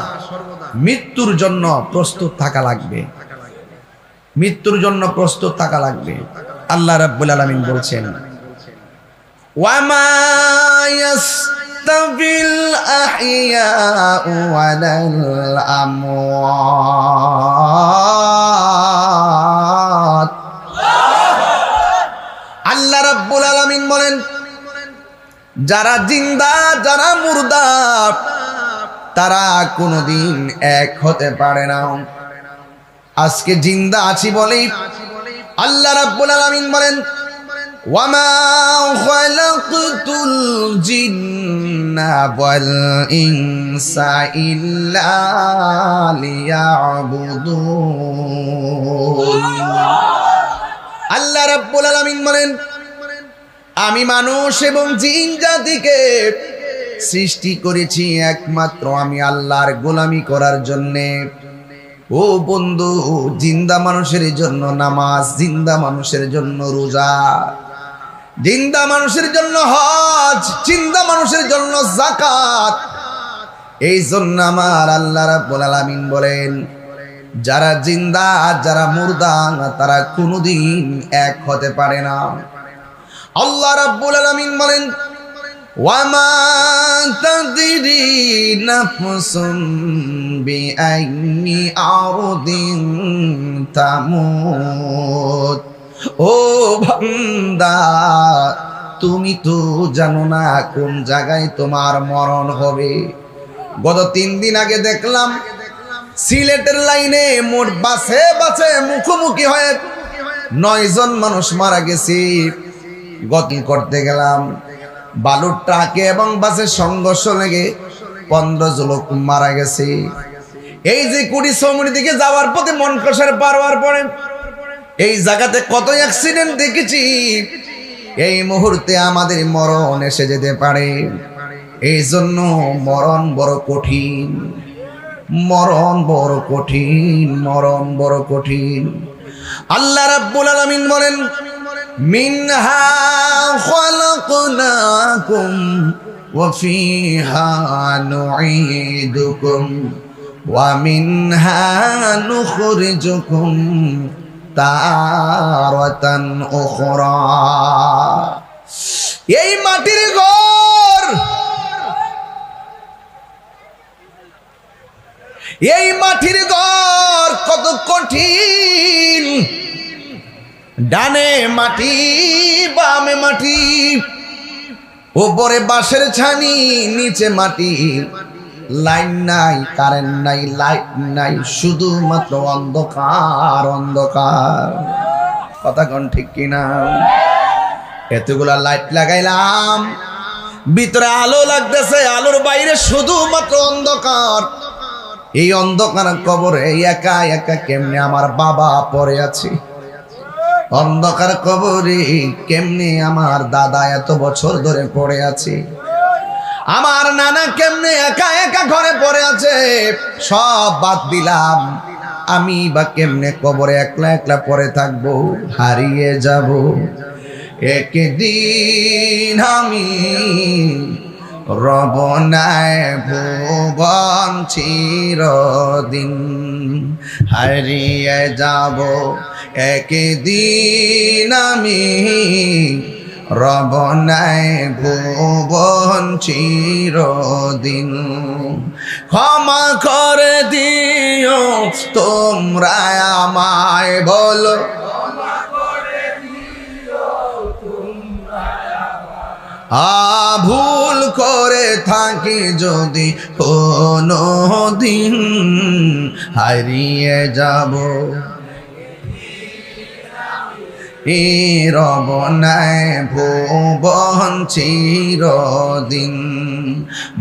মৃত্যুর জন্য প্রস্তুত থাকা লাগবে, মৃত্যুর জন্য প্রস্তুত থাকা লাগবে। আল্লাহ রাব্বুল আলামিন বলছেন, ওয়ামা ইয়াস্তাবিল আহইয়াউ ওয়ালাল আমওয়াত। আল্লাহ রাব্বুল আলামিন বলেন, যারা জিন্দা যারা মুর্দা তারা কোনোদিন এক হতে পারে না। আজকে জিন্দা আছি বলেই আল্লাহ রাব্বুল আলামিন বলেন, ওয়ামা খালাকতুল জিন্না ওয়াল ইনসা ইল্লা লিয়াবুদুন। আল্লাহ রাব্বুল আলামিন বলেন, আমি মানুষ এবং জিন জাতিকে সৃষ্টি করেছি একমাত্র আমি আল্লাহর গোলামি করার জন্যে। ও বন্ধু, জিন্দা মানুষের জন্য নামাজ, জিন্দা মানুষের জন্য রোজা, জিন্দা মানুষের জন্য হজ, জিন্দা মানুষের জন্য যাকাত। এই জন্য আমার আল্লাহ রাব্বুল আলামিন বলেন, যারা জিন্দা যারা মুর্দা তারা কোনোদিন এক হতে পারে না। আল্লাহ রাব্বুল আলামিন বলেন, ওয়ামা তাদরি নাফসুন বিআইনি আরদিন তামুত। ও বান্দা, তুমি তো জানো না কোন জায়গায় তোমার মরণ হবে। গত 3 দিন আগে দেখলাম সিলেটের লাইনে মোট বাসে বাসে মুখোমুখি হয়ে 9 জন মানুষ মারা গেছে। গতি করতে গেলাম, বালুর ট্রাকে এবং বাসের সংঘর্ষ লেগে 15 জন লোক মারা গেছে। এই যে কুড়ি সৌমনি দিকে যাওয়ার পথে মনকষের পার হওয়ার পরে এই জায়গাতে কত অ্যাক্সিডেন্ট দেখেছি। এই মুহূর্তে আমাদের মরণ এসে যেতে পারে। এই জন্য মরণ বড় কঠিন, মরণ বড় কঠিন, মরণ বড় কঠিন। আল্লাহ রাব্বুল আলামিন বলেন, মিনহা খালাকনাকুম ওয়া ফিহা নুঈদুকুম ওয়া মিনহা নুখরিজুকুম তারাতান উখরা। এই মাটির ঘর, এই মাটির ঘর কত কঠিন। ডানে মাটি বামে মাটি, উপরে বাঁশের ছানি নিচে মাটি, লাইন নাই, কারেন্ট নাই, লাইট নাই, শুধুমাত্র অন্ধকার অন্ধকার। কথা কোন ঠিক কিনা? এতগুলা লাইট লাগাইলাম, ভিতরে আলো লাগতেছে, আলোর বাইরে শুধুমাত্র অন্ধকার। এই অন্ধকার কবরে একা একা কেমনে আমার বাবা পড়ে আছে, অন্ধকার কবরে কেমনে আমার দাদা এত বছর ধরে পড়ে আছে, আমার নানা কেমনে একা একা ঘরে পড়ে আছে। সব বাদ দিলাম, আমি বা কেমনে কবরে একলা একলা পড়ে থাকবো, হারিয়ে যাব। একদিন আমি রব নাই ভুবন চিরদিন, হারিয়ে যাব একদিন আমি, রব নাই ভুবন চিরদিন। ক্ষমা করে দিও তোমরা আমায়, বলো ভুল করে থাকি যদি কোনো দিন, হারিয়ে যাব রব নাই ভুবন চিরদিন।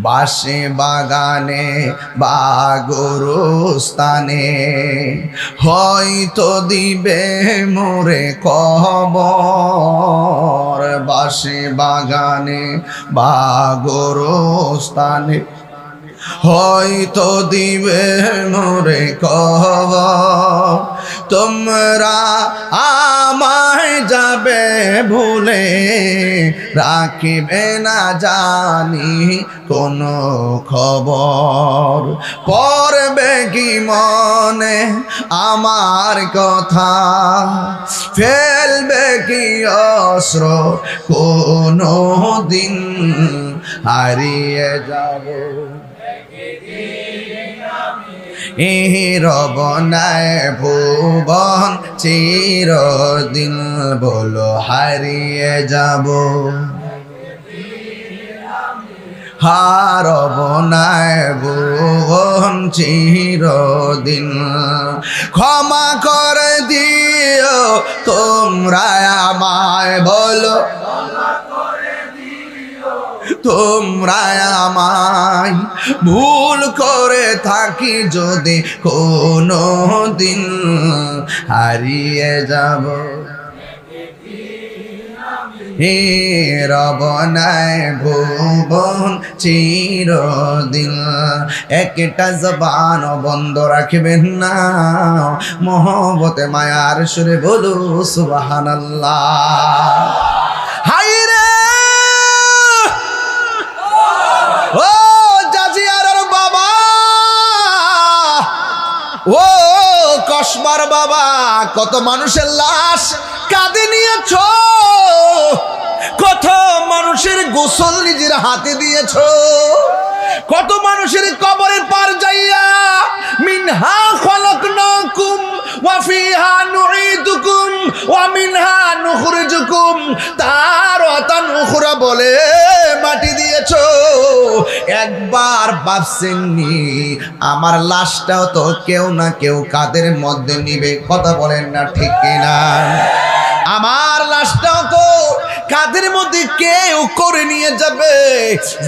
বাসে বাগানে বা গোরস্থানে হয়তো দিবে মোরে কবর, বাসে বাগানে বা গোরস্থানে হয়তো দিবে মোরে কবর। তোমরা আমায় যাবে ভুলে, রাখিবে না জানি কোনো খবর। পড়বে কি মনে আমার কথা, ফেলবে কি অস্ত্র কোনো দিন, হারিয়ে যাব রব নাই ভুবন চিরদিন, বলো হারিয়ে যাব রব নাই ভুবন চিরদিন। ক্ষমা করে দিও তোমরা আমায়, বলো তোমরা আমায়, ভুল করে থাকি যদি কোনো দিন, হারিয়ে যাব রব নাই ভুবন চিরদিন। একটা জবান বন্ধ রাখবেন না, মহব্বতে মায়ার সুরে বলো সুবহানাল্লাহ। হাই রে ও জাজিয়ারের বাবা, ও কসবার বাবা, কত মানুষের লাশ কাঁধে নিয়েছ, কত মানুষের গোসল নিজের হাতে দিয়েছ, কত মানুষের কবরের পার যাইয়া মিনহা খলাকনাকুম ওয়া ফিহা নুঈদুকুম ওয়া মিনহা নুখরিজুকুম তারাতান উখরা বলে মাটি দিয়েছ। একবার ভাবছেননি আমার লাশটাও তো কেউ না কেউ কাদের মধ্যে নিবে? কথা বলেন না ঠিক কিনা? আমার লাশটাও তো কাদের মধ্যে কেউ করে নিয়ে যাবে।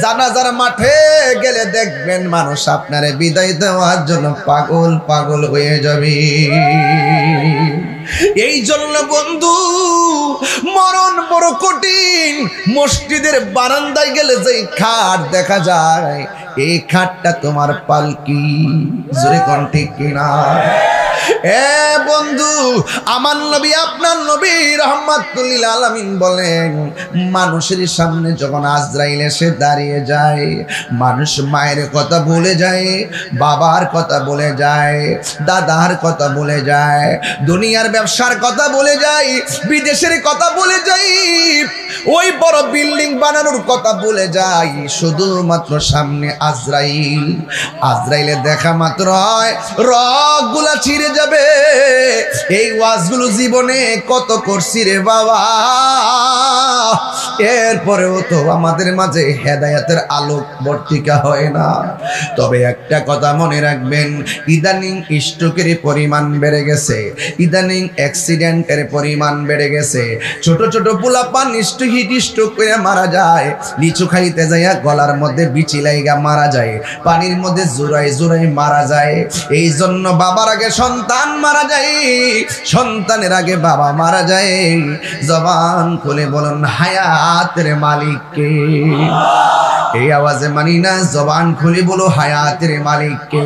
জানাজার মাঠে গেলে দেখবেন মানুষ আপনারে বিদায় দেওয়ার জন্য পাগল পাগল হয়ে যাবে। এই জন্য বন্ধু, মরণ বড় কঠিন। মসজিদের বারান্দায় গেলে যে খাট দেখা যায়, এই খাটটা তোমার পালকি। জোরে কোন ঠিক কিনা? এ বন্ধু, আমার নবী আপনার নবী রাহমাতুল লিল আলামিন বলেন, মানুষের সামনে যখন আজরাইল এসে দাঁড়িয়ে যায়, মানুষ মায়ের কথা ভুলে যায়, বাবার কথা ভুলে যায়, দাদার কথা ভুলে যায়, দুনিয়ার ব্যবসার কথা ভুলে যায়, বিদেশের কথা ভুলে যায়, ওই বড় বিল্ডিং বানানোর কথা ভুলে যায়। শুধুমাত্র সামনে আজরাইল, আজরাইলের দেখা মাত্র হয় রগগুলা ছিঁড়ে যাবে। এই ওয়াজগুলো জীবনে কত করছি রে বাবা, এরপরেও তো আমাদের মাঝে হেদায়েতের আলোক বর্তিকা হয় না। তবে একটা কথা মনে রাখবেন, ইদানিং স্ট্রোকের পরিমাণ বেড়ে গেছে, ইদানিং অ্যাক্সিডেন্টের পরিমাণ বেড়ে গেছে। ছোট ছোট পোলাপান হিট স্ট্রোক করে মারা যায়, লিচু খাইতে যাইয়া গলার মধ্যে বিচি লাইগা মারা যায়, পানির মধ্যে জোড়াই জোড়াই মারা যায়। এই জন্য বাবার আগে সন্তান মারা যায়, সন্তানের আগে বাবা মারা যায়। জবান খুলে বলুন হায়াতের মালিক কে? এই আওয়াজে মানি না, জবান খুলে বলো হায়াতের মালিক কে?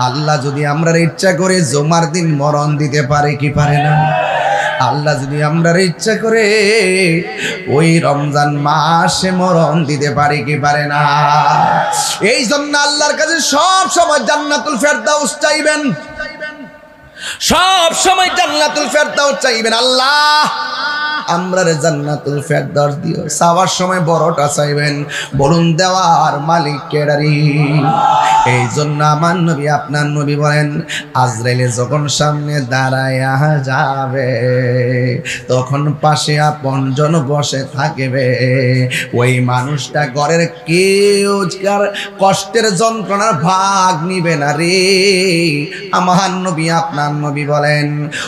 আল্লাহ যদি আমরা ইচ্ছা করে জুমার দিন মরণ দিতে পারে কি পারে না? আল্লাহ যদি আমরা ইচ্ছা করে ওই রমজান মাসে মরণ দিতে পারে কি পারে না। এই জন্য আল্লাহর কাছে সব সময় জান্নাতুল ফেরদাউস চাইবেন, সব সময় জান্নাতুল ফেরদাউস চাইবেন। আল্লাহ আমরা জান্নাতুল ফেরদাউস দিও। চাওয়ার সময় বড়টা চাইবেন, বলুন দেওয়ার মালিক কেডারি। এই জন্য আমার নবী আপনার নবী বলেন, আজরাইলে যখন সামনে দাঁড়ায়া যাবে তখন পাশে আপনজন বসে থাকবে। ওই মানুষটা ঘরের কেউ কষ্টের যন্ত্রণার ভাগ নিবে না রে। আমার নবী আপনার নবী বলেন,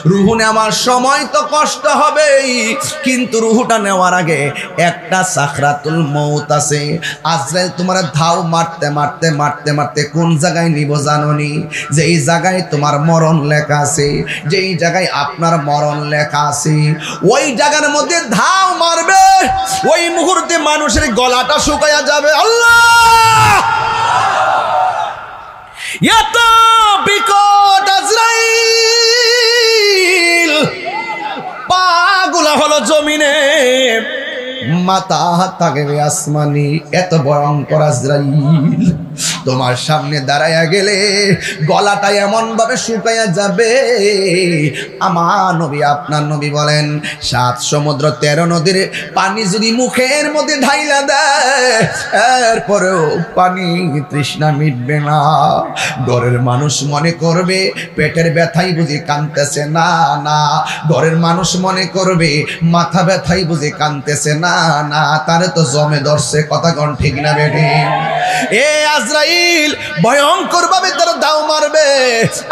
রুহু নেওয়ার সময় তো কষ্ট হবেই, কিন্তু রুহুটা নেওয়ার আগে একটা সাকরাতুল মউত আছে। আজরাইল তোমার ধাও মারতে মারতে মারতে মারতে কোন জায়গায় নিব জানোনি? যেই জায়গায় তোমার মরণ লেখা আছে, যেই জায়গায় আপনার মরণ লেখা আছে, ওই জায়গার মধ্যে ধাও মারবে। ওই মুহূর্তে মানুষের গলাটা শুকায়া যাবে। আল্লাহ এত বিকট আজরাইল, পাগুলা হলো জমিনে, মাথা থাকবে আসমানি। এত ভয়ঙ্কর আজরাইল তোমার সামনে দাঁড়ায়া গেলে গলাটা এমন ভাবে শুকাইয়া যাবে। আমার নবী আপনার নবী বলেন, 7 সমুদ্র 13 নদীর পানি যদি মুখের মধ্যে ঢাইলা দেয় এরপরেও পানি তৃষ্ণা মিটবে না। ঘরের মানুষ মনে করবে পেটের ব্যথাই বুঝি কাঁদতেছে, না না। ঘরের মানুষ মনে করবে মাথা ব্যথাই বুঝি কাঁদতেছে, না না, তারে তো জমে ধরছে। কথা কোন ঠিক না বেঠি? এ আজরাইল ভয়ঙ্কর ভাবে তার দাও মারবে।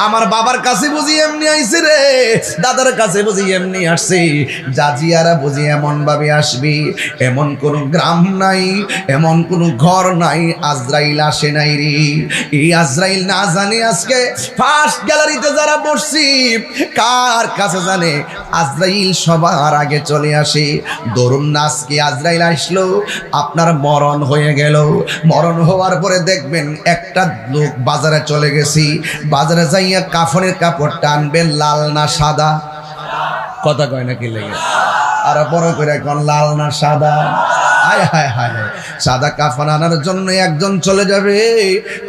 আমার বাবার কাছে বুঝি এমনি আইছে রে, দাদার কাছে বুঝি এমনি আসছে, জাজিয়ারা বুঝি এমন ভাবে আসবি। এমন কোন গ্রাম নাই, এমন কোন ঘর নাই আজরাইল আসে নাই রে। এই আজরাইল না জানি আজকে ফার্স্ট গ্যালারিতে যারা বসছি কার কাছে জানে আজরাইল সবার আগে চলে আসে। ধরুন না আজকে আজরাইল আসলো, আপনার মরণ হয়ে গেল। মরণ হওয়ার পরে দেখবেন একটা লোক বাজারে চলে গেছি, বাজারে যাইয়া কাফনের কাপড় টানবেন, লাল না সাদা? কথা কয় না কি লেগে? আর বড় করে এখন লাল না সাদা? হায় হায় হায়, সাদা কাফন আনার জন্য একজন চলে যাবে,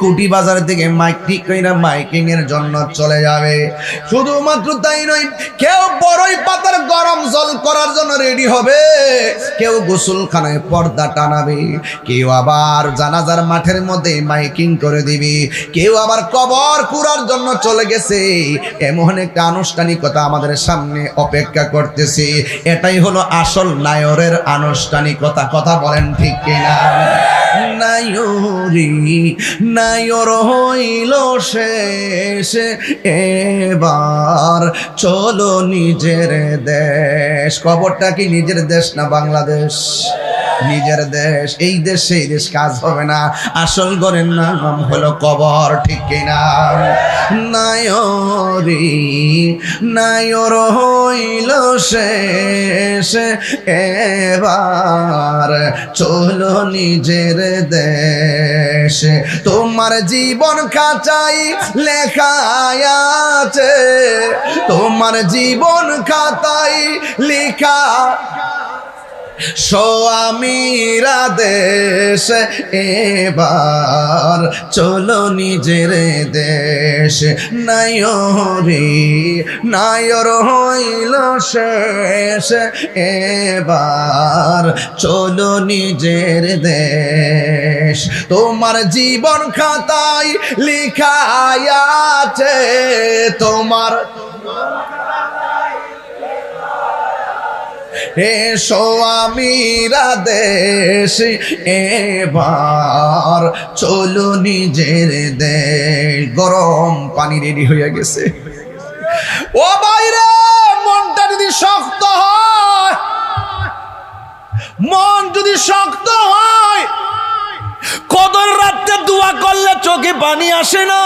কুটি বাজার থেকে মাইক ঠিক কইরা মাইকিং এর জন্য চলে যাবে। শুধুমাত্র তাই নয়, কেউ বড়ই পাতার গরম জল করার জন্য রেডি হবে, কেউ গোসলখানায় পর্দা টানাবে, কেউ আবার জানাজার মাঠের মধ্যে মাইকিং করে দিবি, কেউ আবার কবর কুড়ার জন্য চলে গেছে। এমন একটা আনুষ্ঠানিকতা আমাদের সামনে অপেক্ষা করতেছে। এটাই হলো আসল নায়রের আনুষ্ঠানিকতা। কথা বলেন ঠিক কিনা? নায়রি নায়র হইল শেষ, এবার চলো নিজের দেশ। কবরটা কি নিজের দেশ না বাংলাদেশ? নিজের দেশ। এই দেশ সেই দেশ কাজ হবে না। আসল ঘরের নাম হলো কবর, ঠিক কিনা? নায়রি নায়র হইল শেষ, এবার চলো নিজের দেশ। তোমার জীবন খাতায় লেখা আছে, তোমার জীবন খাতায় লেখা স্বামীরা দেশ, এবার চলো নিজের দেশ। নায়রি নায়র হইল শেষ, এবার চলো নিজের দেশ। তোমার জীবন খাতায় লেখা আছে, তোমার এসো আমিরা দেশ, এবার চলো নিজের দেশ। গরম পানি রেডি হয়ে গেছে। ও বাইরে, মনটা যদি শক্ত হয়, মন যদি শক্ত হয়, কদর রাতে দোয়া করলে চোখে পানি আসে না।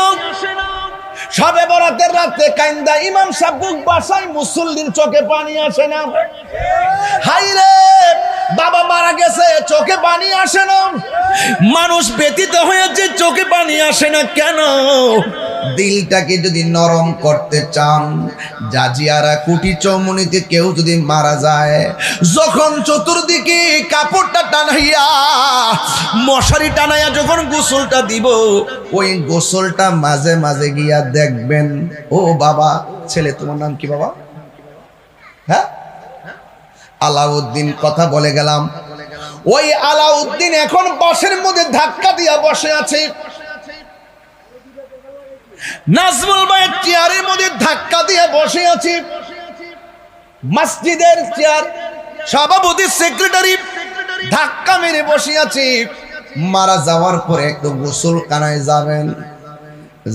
সবে বরাতের রাতে কাইন্দা ইমাম সাহেব বুক বাসায়, মুসল্লির চোখে পানি আসে না। হাইরে, বাবা মারা গেছে, চোখে পানি আসে না। মানুষ ব্যতীত হয়েছে, চোখে পানি আসে না কেন? দিলটাকে যদি নরম করতে চান, জাজিয়ারা কুটি চৌমুনিতে কেউ যদি মারা যায়, যখন চতুর্দিকে কাপড়টা টানাইয়া মশারি টানাইয়া যখন গোসলটা দিব, ওই গোসলটা মাঝে মাঝে গিয়া দেখবেন। ও বাবা, ছেলে তোমার নাম কি বাবা? হ্যাঁ, আলাউদ্দিন। কথা বলে গেলাম, ওই আলাউদ্দিন এখন বাসের মধ্যে ধাক্কা দিয়া বসে আছে। নাজমুল ভাইয়ের চেয়ারের মধ্যে ধাক্কা দিয়ে বসে আছে। মসজিদের চেয়ার, সভাপতি সেক্রেটারি ধাক্কা মেরে বসে আছে। মারা যাওয়ার পরে একটু গোসলখানায় যাবেন,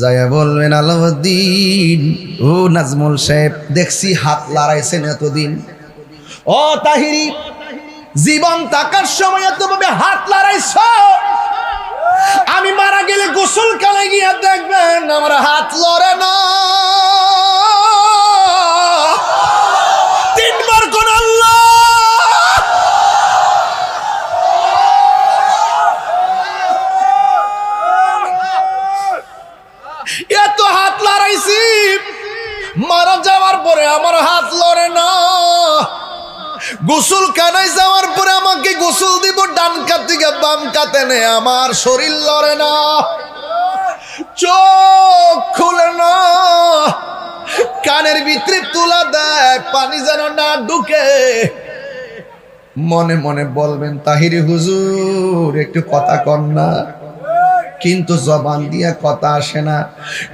যাইয়া বলবেন আলাউদ্দিন, ও নাজমুল সাহেব, দেখছি হাত লড়াইছেন এতদিন। ও তাহিরি, জীবন থাকার সময় এতভাবে হাত লড়াইছ, আমি মারা গেলে গোসলখানায় গিয়া দেখবেন আমার হাত লড়ে না। তিনবার কোন আল্লাহ। এত হাত লড়াইছি, মারা যাওয়ার পরে আমার হাত লড়ে না। গোসলখানায় যাওয়ার পরে আমাকে গোসল দিব, ডান কাত থেকে বাম কাতে নে, আমার শরীর লড়ে না, চোখ খুলে না, কানের ভিতরে তুলা দেয়, পানি যেন না ঢুকে। মনে মনে বলবেন, তাহিরি হুজুর একটু কথা কন না, কিন্তু জবান দিয়া কথা আসে না।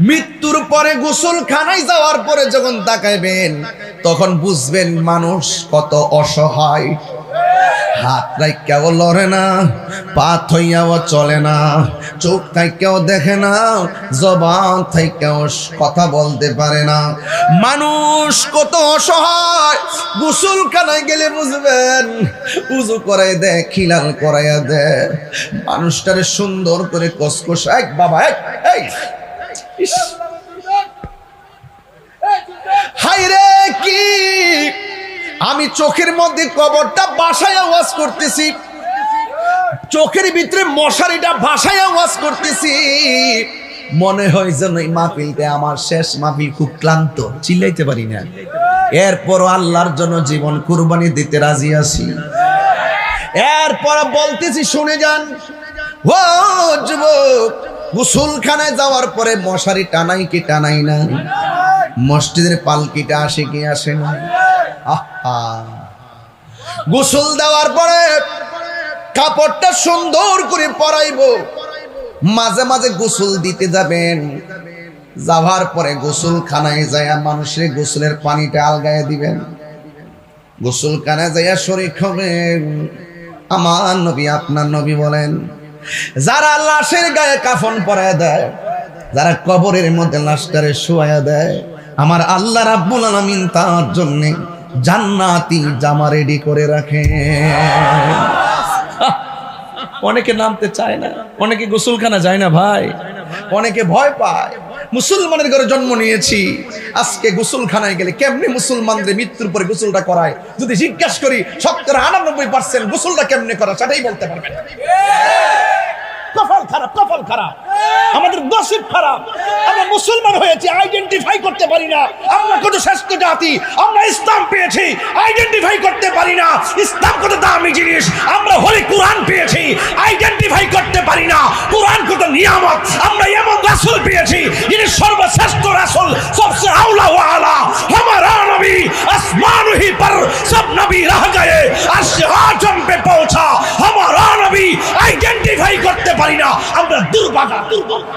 মৃত্যুর পরে গোসলখানায় যাওয়ার পরে যখন তাকাইবেন, তখন বুঝবেন মানুষ কত অসহায়। হাত রাইকাও লড়ে না, পা থইয়াও চলে না, চোখ থাইকাও দেখে না, জবান থাইকাও কথা বলতে পারে না। মানুষ কত অসহায়। গোসলখানায় গেলে বুঝবেন, উজু করাই দেয়, খিলাল করাইয়া দেয়, মানুষটারে সুন্দর করে কসকস। এক বাবা, এই ইস, হাই রে কি, আমি চোখের মধ্যে কবরটা বাসায় ওয়াজ করতেছি, চোখের ভিতরে মশারিটা ভাষায় ওয়াজ করতেছি, মনে হয় যেন এই মাহফিলটা আমার শেষ মাহফিল। খুব ক্লান্ত, চিল্লাইতে পারি না, এরপর আল্লাহর জন্য জীবন কুরবানি দিতে রাজি আছি। এরপর বলতেছি, শুনে যান। ও যুবক, গোসলখানায় যাওয়ার পরে মশারি টানাই কি টানাই না? মসজিদের পালকিটা আসে কি আসে না? গোসল দেওয়ার পরে কাপড়টা সুন্দর করে পরাইব, মাঝে মাঝে গোসল দিতে যাবেন। যাওয়ার পরে গোসলখানায় যাইয়া মানুষের গোসলের পানিটা আলগায় দিবেন। গোসলখানায় যাইয়া শরীর খাবেন। আমার নবী, আপনার নবী বলেন, যারা লাশের গায়ে কাফন পরায় দেয়, যারা কবরের মধ্যে লাশটারে শোয়া দেয়, আমার আল্লাহ রাব্বুল আলামিন তার জন্য জান্নাতি জামা রেডি করে রাখে। অনেকে নামতে চায় না, অনেকে গোসলখানা যায় না ভাই, অনেকে ভয় পায়। মুসলমানের ঘরে জন্ম নিয়েছি, আজকে গোসলখানায় গেলে কেমনে মুসলমানদের মৃত্যুর পরে গোসলটা করায় যদি জিজ্ঞাসা করি, 99% গোসলটা কেমনে করা সেটাই বলতে পারবেন। কপাল খারাপ, কপাল খারাপ, আমাদের নসিব খারাপ। আমরা মুসলমান হয়েছি, আইডেন্টিফাই করতে পারি না আমরা কত শ্রেষ্ঠ জাতি। আমরা ইসলাম পেয়েছি, আইডেন্টিফাই করতে পারি না ইসলাম কত দামি জিনিস। আমরা হলি কোরআন পেয়েছি, আইডেন্টিফাই করতে পারি না কোরআন কত নিয়ামত। আমরা এমন রাসূল পেয়েছি যিনি সর্বশ্রেষ্ঠ রাসূল, সবসে আউলা ওয়া আলা। हमारा नबी आसमान ही पर सब नबी रह गए, अर्श आजम पे पहुंचा हमारा नबी। आइडेंटिफाई करते পারি না আমরা দুর্ভাগা, দুর্ভাগা।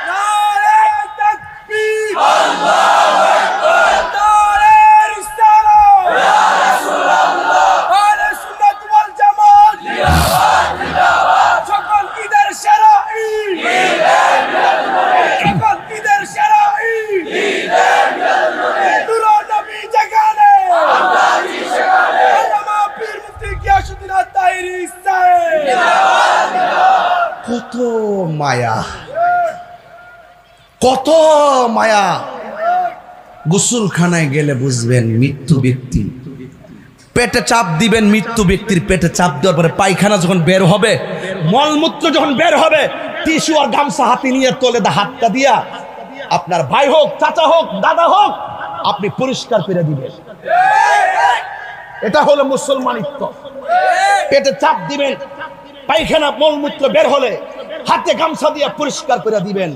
নারে তাকবীর, আল্লাহু আকবার, নারে রিসালাত, ইয়া রাসূলুল্লাহ, আহলে সুন্নাত ওয়াল জামাত, জিন্দাবাদ, জিন্দাবাদ। সকল ঈদের সেরা ঈদ, ঈদের মিলাদুন্নবী, সকল ঈদের সেরা ঈদ, ঈদের মিলাদুন্নবী। নূর নবী জাগালে, আমরা জি সেখানে, আল্লামা পীর মুফতি গিয়াসউদ্দিন আত-তাহিরি সাহেব, জিন্দাবাদ, জিন্দাবাদ। কত মায়া, কত মায়া। গোসলখানায় গেলে বুঝবেন মৃত্যু ব্যক্তি। পেটে চাপ দিবেন, মৃত্যু ব্যক্তির পেটে চাপ দেওয়ার পরে পায়খানা যখন বের হবে, মলমূত্র যখন বের হবে, টিস্যু আর গামছা হাতে নিয়ে তোলে হাতটা দিয়া আপনার ভাই হোক, চাচা হোক, দাদা হোক, আপনি পরিষ্কার করে দিবেন। এটা হলো মুসলমানিত্ব। পেটে চাপ দিবেন, পায়খানা মলমূত্র বের হলে হাতে গামছা দিয়ে পরিষ্কার করে দিবেন।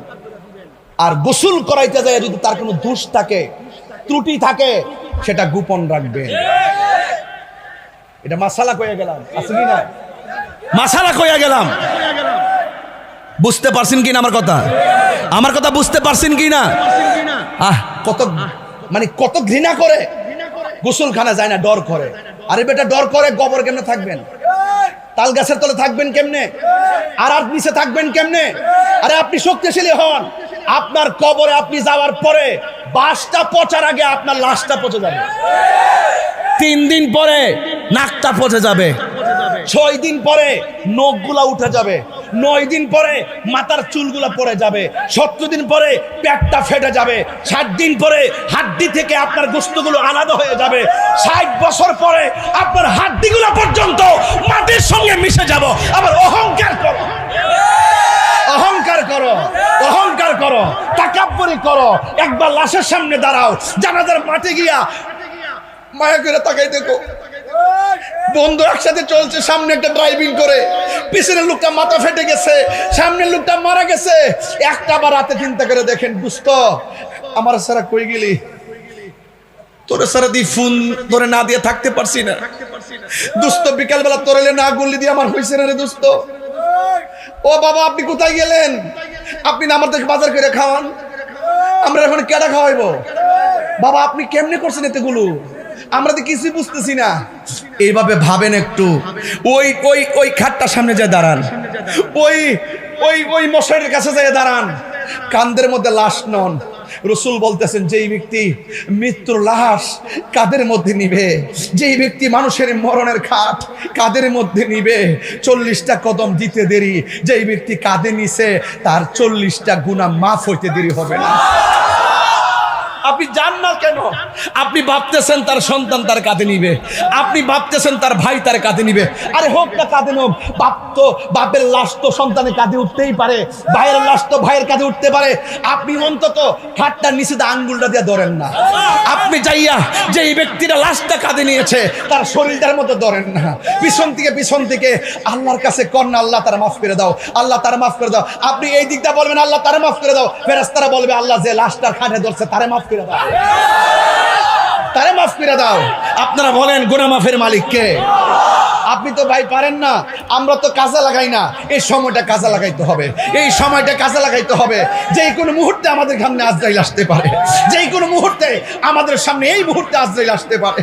আর গোসল করাইতে যায় যদি তার কোনো দোষ থাকে, ত্রুটি থাকে, সেটা গোপন রাখবেন। এটা মাসালা কইয়া গেলাম, আছে কি না? মাসালা কইয়া গেলাম। বুঝতে পারছেন কিনা আমার কথা? আমার কথা বুঝতে পারছেন কিনা? কত মানে কত ঘৃণা করে গোসলখানা যায় না, ডর করে। আরে বেটা, ডর করে গোবর কেমনে থাকবেন? তাল গাছের তলে থাকবেন কেমনে? আর নিচে থাকবেন কেমনে? আরে আপনি শক্তিশালী হন। আপনার কবরে আপনি যাওয়ার পরে বাসটা পচার আগে আপনার লাশটা পচে যাবে। 3 দিন পরে নাকটা পচে যাবে, 6 দিন পরে নখগুলা উঠে যাবে, 9 দিন পরে মাথার চুলগুলা পড়ে যাবে, 70 দিন পরে পেটটা ফেটে যাবে, 60 দিন পরে হাড্ডি থেকে আপনার গোশতগুলো আলাদা হয়ে যাবে, 60 বছর পরে আপনার হাড্ডিগুলো পর্যন্ত মাটির সঙ্গে মিশে যাব। আবার অহংকার করো, অহংকার করো, অহংকার করো, তাকাব্বুরি করো। একবার লাশের সামনে দাঁড়াও, জানাজার মাঠে গিয়া মায়া করে তাকাই দেখো, বন্ধু একসাথে চলছে, সামনে একটা ড্রাইভিং করে, পিছনের লোকটা মাথা ফেটে গেছে, সামনের লোকটা মারা গেছে। একটা বার রাতে চিন্তা করে দেখেন, দোস্ত আমার সারা কই গেলি? তোরে সারা দিয়ে ফোন ধরে না দিয়ে থাকতে পারছি না দোস্ত, বিকালবেলা তোরেলে না গুল্লি দিয়ে আমার হয়েছে না রে দোস্ত। ও বাবা, আপনি কোথায় গেলেন? আপনি না আমার থেকে বাজার করে খাওয়ান, আমরা এখন কেডা খাওয়াইবো? বাবা আপনি কেমনে করছেন এতগুলো? আমরা তো কিছুই বুঝতেছি না। এইভাবে ভাবেন একটু। ওই ওই ওই খাটটার সামনে যায় দাঁড়ান, ওই ওই ওই মশারির কাছে যায় দাঁড়ান, কান্দের মধ্যে লাশ নন। রসুল বলতেছেন, যেই ব্যক্তি মৃত্যুর লাশ কাদের মধ্যে নিবে, যেই ব্যক্তি মানুষের মরণের খাট কাদের মধ্যে নিবে, 40টা কদম দিতে দেরি যেই ব্যক্তি কাঁধে নিছে, তার 40টা গুনাহ মাফ হইতে দেরি হবে না। আপনি জান না কেন? আপনি ভাবতেছেন তার সন্তান তার কাঁধে নিবে, আপনি ভাবতেছেন তার ভাই তার কাঁধে নিবে। আরে হোক না কাঁধে নোক, বাপ তো বাপের লাশ তো সন্তানের কাঁধে উঠতেই পারে, ভাইয়ের লাশ তো ভাইয়ের কাঁধে উঠতে পারে। আপনি অন্তত খাটটার নিচে আঙ্গুলটা দিয়ে ধরেন না। আপনি যাইয়া যে এই ব্যক্তিরা লাশটা কাঁধে নিয়েছে তার শরীরটার মতো ধরেন না, পিছন থেকে আল্লাহর কাছে কন্যা, আল্লাহ তারা মাফ করে দাও, আল্লাহ তারা মাফ করে দাও। আপনি এই দিকটা বলবেন, আল্লাহ তারা মাফ করে দাও, ফেরেশতারা বলবে, আল্লাহ যে লাশটার খাটে ধরছে তারে মাফ করে দাও, তারে মাফ করে দাও। আপনারা বলেন গুনাহ মাফের মালিক কে? আপনি তো ভাই পারেন না, আমরা তো কাজে লাগাই না। এই সময়টা কাজে লাগাইতে হবে, এই সময়টা কাজে লাগাইতে হবে। যে কোনো মুহূর্তে আমাদের সামনে আজরাইল আসতে পারে, যে কোনো মুহূর্তে আমাদের সামনে এই মুহূর্তে আজরাইল আসতে পারে।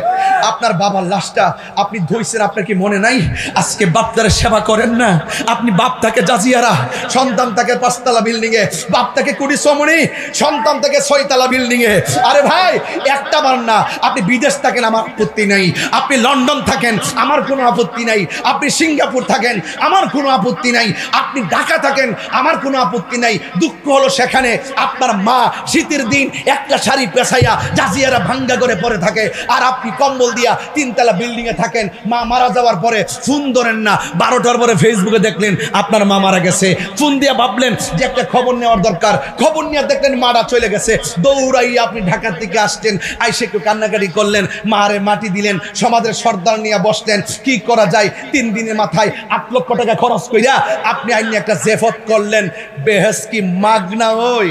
আপনার বাবার লাশটা আপনি ধইছেন, আপনার কি মনে নাই? আজকে বাপটারে সেবা করেন না? আপনি বাপ থাকে জাজিয়ারা, সন্তান থাকে 5তলা বিল্ডিং এ, বাপ থাকে কুড়ি সমনি, সন্তান থাকে 6তলা বিল্ডিং এ। আরে ভাই, একটা বার না, আপনি বিদেশ থাকেন আমার আপত্তি নাই, আপনি লন্ডন থাকেন আমার কোনো আপত্তি নাই, আপনি সিঙ্গাপুর থাকেন আমার কোনো আপত্তি নাই, আপনি ঢাকা থাকেন আমার কোনো আপত্তি নাই। দুঃখ হলো সেখানে আপনার মা শীতের দিন একটা শাড়ি পেছাইয়া জাজিয়ারা ভাঙ্গা করে পরে থাকে, আর আপনি কম্বল দিয়া 3তলা বিল্ডিং এ থাকেন। মা মারা যাওয়ার পরে ফোন ধরেন না, 12টার পরে ফেসবুকে দেখলেন আপনার মা মারা গেছে, ফোন দিয়া ভাবলেন যে একটা খবর নেওয়ার দরকার, খবর নিয়ে দেখলেন মারা চলে গেছে, দৌড়াইয়া আপনি ঢাকা থেকে আসছেন, আইসে একটু কান্নাকাটি করলেন, মারে মাটি দিলেন, সমাজের সর্দার নিয়ে বসলেন। কি করা যায়? 3 দিনের মাথায় 8 লক্ষ টাকা খরচ কইরা আপনি আইনি একটা জেফত করলেন। বেহেস কি মাগনা? ওই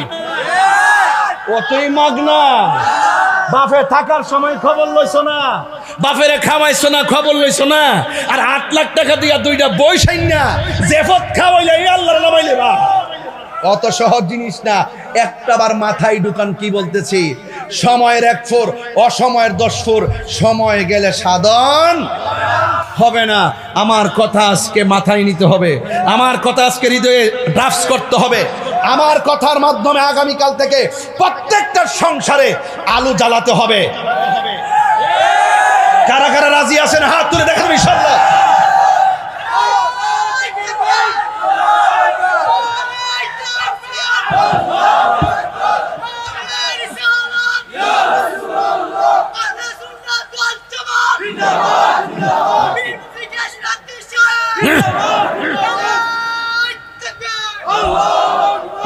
অতই মাগনা। বাপে থাকার সময় খবর লইছো না, বাপেরে খাওয়াইছো না, খবর লইছো না, আর 8 লাখ টাকা দিয়া 2টা বই সাইনা জেফত খাওয়াইলে আল্লাহর নামাইলে বা অত সহজ জিনিস না। একটাবার মাথায় ঢুকান, কি বলতেছি? সময়ের 1 ফুর, অসময়ের 10 ফুর, সময় গেলে সাধন হবে না। আমার কথা আজকে মাথায় নিতে হবে, আমার কথা আজকে হৃদয়ে ড্রাফটস করতে হবে। আমার কথার মাধ্যমে আগামীকাল থেকে প্রত্যেকটা সংসারে আলো জ্বালাতে হবে। কারা কারা রাজি আছেন হাত তুলে দেখাবেন ইনশাআল্লাহ।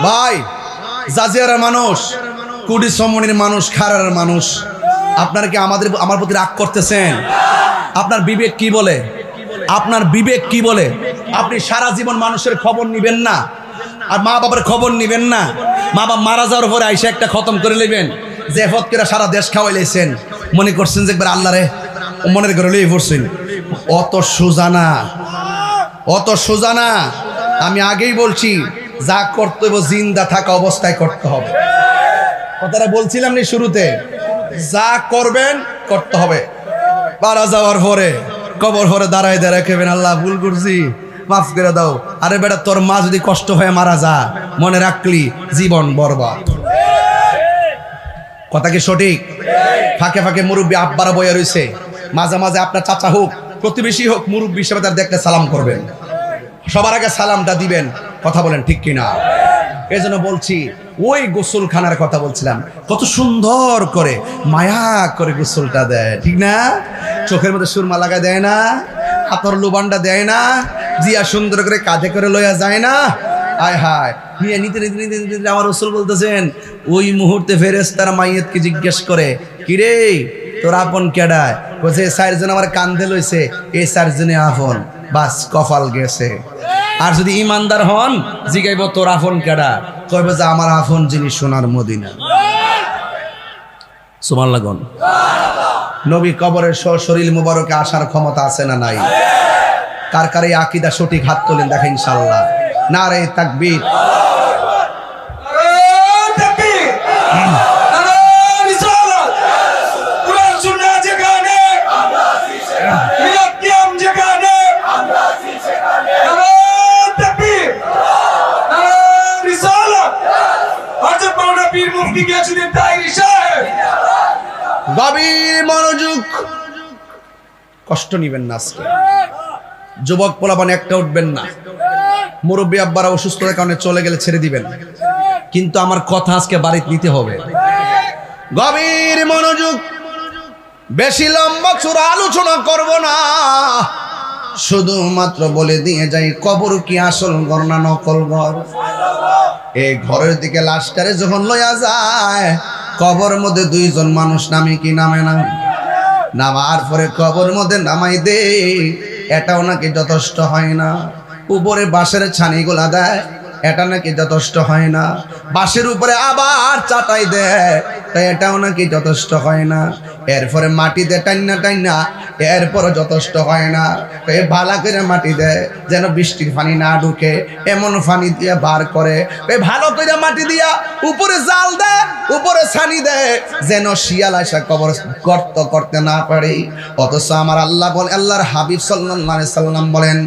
ভাই জাজিয়ারা মানুষ কোটি সমনির মানুষ, খারার মানুষ, আপনারা কি আমার প্রতি রাগ করতেছেন? আপনার বিবেক কি বলে? আপনার বিবেক কি বলে? আপনি সারা জীবন মানুষের খবর নিবেন না, আর মা বাবার খবর নিবেন না। মা বাবা মারা যাওয়ার পরে আইসা একটা খতম করে নেবেন, যে ফতকেরা সারা দেশ খাওয়াইলেছেন, মনে করছেন যে একবার আল্লাহরে মনের করে লিয়ে পড়ছেন। অত সোজানা, অত সোজানা। আমি আগেই বলছি, যা করতে হবে জিন্দা থাকা অবস্থায় করতে হবে। কথাটা বলছিলাম নি শুরুতে, যা করবেন করতে হবে। মারা যাওয়ার পরে কবর পরে দাঁড়ায় দাঁড়ায় কেবেন, আল্লাহ ভুল করছি, মাফ করে দাও। আরে বেটা, তোর মা যদি কষ্ট হয়ে মারা যা, মনে রাখলি জীবন বরবাদ। কথা কি সঠিক? ফাঁকে ফাঁকে মুরব্বী আব্বারা বইয়া রয়েছে, মাঝে মাঝে আপনার চাচা হোক, প্রতিবেশী হোক, মুরব্বী হিসেবে তার দেখলে সালাম করবেন, সবার আগে সালামটা দিবেন। কথা বলেন ঠিক কিনা? এই জন্য বলছি, ওই গোসলখানার কথা বলছিলাম, কত সুন্দর করে মায়া করে গোসলটা দেয়, ঠিক না? চোখের মধ্যে সুরমা লাগা দেয় না, হাতর লুবানটা দেয় না, জিয়া সুন্দর করে কাঁধে করে লইয়া যায় না। আয় হায়, নিয়ে নিতে নিতে নিতে নিতে আমার রসুল বলতেছেন, ওই মুহূর্তে ফেরেশতারা মাইয়াতকে জিজ্ঞেস করে, কিরে তোর আপন কেডায়? বলছে চারজন আমার কান্দে লইছে, এই চারজনে আপন। বাস কপাল গেছে। আর যদি ইমানদার হন, জিগাইব তোর আপন কেডা? কইবে যে আমার আপন যিনি সোনার মদিনা। সুবহানাল্লাহ গন। নবী কবরের শরীর মুবারকে আসার ক্ষমতা আছে না নাই? কার কার এই আকীদা সঠিক হাত তোলেন, দেখেন ইনশাআল্লাহ। নারে তাকবীর। গভীর মনোযোগ, কষ্ট নিবেন না আজকে। যুবক পোলাপান একটা উঠবেন না, মুরব্বী আব্বারা অসুস্থতার কারণে চলে গেলে ছেড়ে দিবেন, কিন্তু আমার কথা আজকে বাড়িতে নিতে হবে। গভীর মনোযোগ, বেশি লম্বা চূড়া আলোচনা করব না, শুধুমাত্র বলে দিয়ে যাই, কবর কি আসল ঘর না নকল ঘর? এই ঘরের দিকে লাশটারে যখন লইয়া যায়, কবর মধ্যে দুইজন মানুষ নামে কি নামে না? নামার পরে কবর মধ্যে নামাই দে, এটাও নাকি যথেষ্ট হয় না। উপরে বাঁশের ছানিগুলা দেয়, এটা নাকি যথেষ্ট হয় না। বাঁশের উপরে আবার চাটাই দেয়, তাই এটাও নাকি যথেষ্ট হয় না। এরপরে মাটি দেয় টাইনা টাইনা, এরপরে যথেষ্ট হয় না। এই ভালা করে মাটি দেয়, যেন বৃষ্টির পানি না ঢুকে, এমন পানি দিয়ে বার করে। এই ভালো করে মাটি দিয়া উপরে জাল দেয়, উপরে ছানি দেয়, যেন শিয়াল আসা কবর গর্ত করতে না পারে। অথচ আমার আল্লাহ বলেন, আল্লাহর হাবিব সাল্লাল্লাহু আলাইহি সাল্লাম বলেন,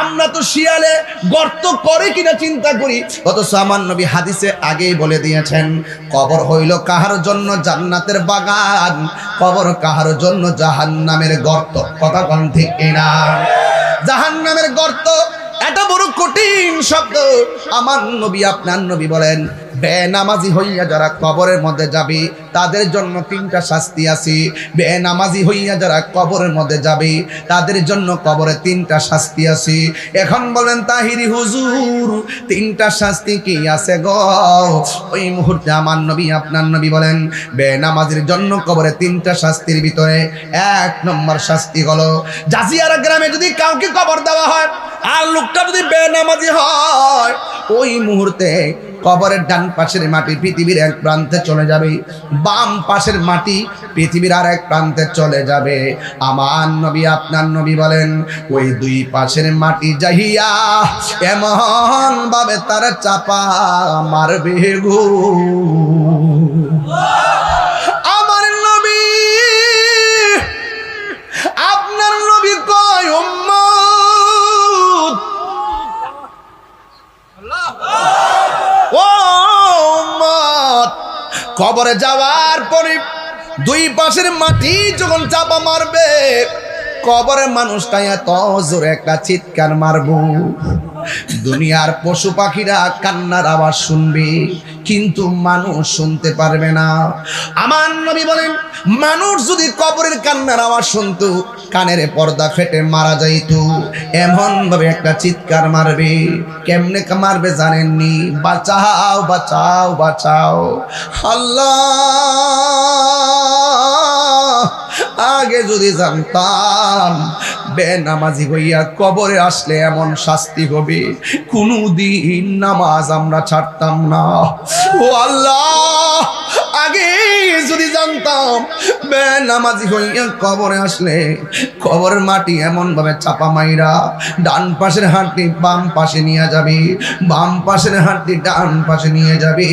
আমরা তো শিয়ালে গর্ত করে কিনা চিন্তা করি, অথচ আমার নবী হাদিসে আগেই বলে দিয়েছেন, কবর হইল কাহার জন্য জান্নাতের বাগান, কবর কাহার জন্য জাহান্নামের গর্ত। কথা কোন ঠিক কিনা? জাহান্নামের গর্ত এটা বড় কঠিন শব্দ। আমার নবী, আপনার নবী বলেন, বেনামাজি হইয়া যারা কবরের মধ্যে যাবে, তাদের জন্য তিনটা শাস্তি আছে। বেনামাজি হইয়া যারা কবরের মধ্যে যাবে, তাদের জন্য কবরে তিনটা শাস্তি আছে। এখন বলেন তাহিরি হুজুর, তিনটা শাস্তি কি আছে গো? ওই মুহূর্তে আমার নবী, আপনার নবী বলেন, বেনামাজির জন্য কবরে তিনটা শাস্তির ভিতরে 1 নম্বর শাস্তি হলো, জাজিয়ারা গ্রামে যদি কাউকে কবর দেওয়া হয়, আর লোকটা যদি বেনামাজি হয়, ওই মুহূর্তে কবরের ডান পাশের মাটি পৃথিবীর এক প্রান্তে চলে যাবে, বাম পাশের মাটি পৃথিবীর আর এক প্রান্তে চলে যাবে। আমার নবী, আপনার নবী বলেন, ওই দুই পাশের মাটি যাইয়া এমন ভাবে তার চাপা মারবে গো। আমার নবী, আপনার নবী কয়, উম্মত ও উম্মত, কবরে যাওয়ার পরে দুই পাশের মাটি যখন চাপা মারবে, কবরের মানুষটা এত জোরে একটা চিৎকার মারবো, দুনিয়ার পশু পাখিরা কান্নার আওয়াজ শুনবে, কিন্তু মানুষ শুনতে পারবে না। আমার নবী বলেন, মানুষ যদি কবরের কান্নার আওয়াজ শুনতো, কানের পর্দা ফেটে মারা যাইতো। এমন ভাবে একটা চিৎকার মারবে, কেমনে মারবে জানেননি? বাঁচাও বাঁচাও বাঁচাও, আল্লাহ আগে যদি জানতাম বেনামাজি হইয়া কবরে আসলে এমন শাস্তি হবে, কোনদিন নামাজ আমরা ছাড়তাম না। ও আল্লাহ, আগে যদি জানতাম বেনামাজি হইয়া কবরে আসলে কবরের মাটি এমন ভাবে চাপা মাইরা ডান পাশের হাতটি বাম পাশে নিয়ে যাবে, বাম পাশের হাতটি ডান পাশে নিয়ে যাবে,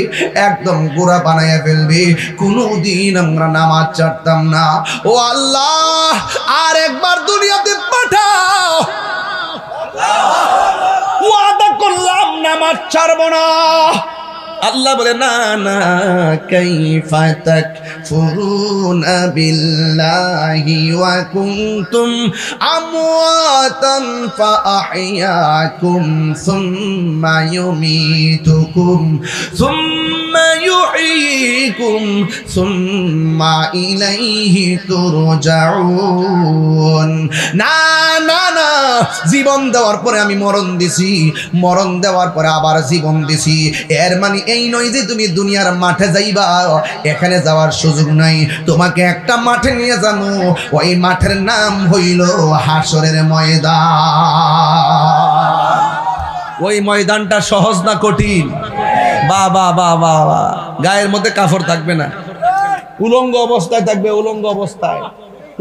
একদম গোড়া বানাইয়া ফেলবে, কোনদিন আমরা নামাজ ছাড়তাম না। ও আল্লাহ, আর একবার দুনিয়াতে পাঠাও, ওয়াদা করলাম নামাজ ছাড়বো না। আল্লাহ বলে, না না, কাইফা তাকফুরুনা বিল্লাহি ওয়া কুনতুম আমওয়াতান ফাআহইয়াকুম সুম্মা ইউমীতুকুম সুম্মা ইউহয়িকুম সুম্মা ইলাইহি তুরজাউন। না না না, জীবন দেওয়ার পরে আমি মরণ দিছি, মরণ দেওয়ার পরে আবার জীবন দিছি। এর মানে এই নয় যে তুমি দুনিয়ার মাঠে যাইবা, এখানে যাওয়ার সুযোগ নাই। তোমাকে একটা মাঠে নিয়ে যাবো, ওই মাঠের নাম হইল হাসরের ময়দান। ওই ময়দানটা সহজ না কঠিন? বাবা বাবা, গায়ের মধ্যে কাপড় থাকবে না, উলঙ্গ অবস্থায় থাকবে, উলঙ্গ অবস্থায়,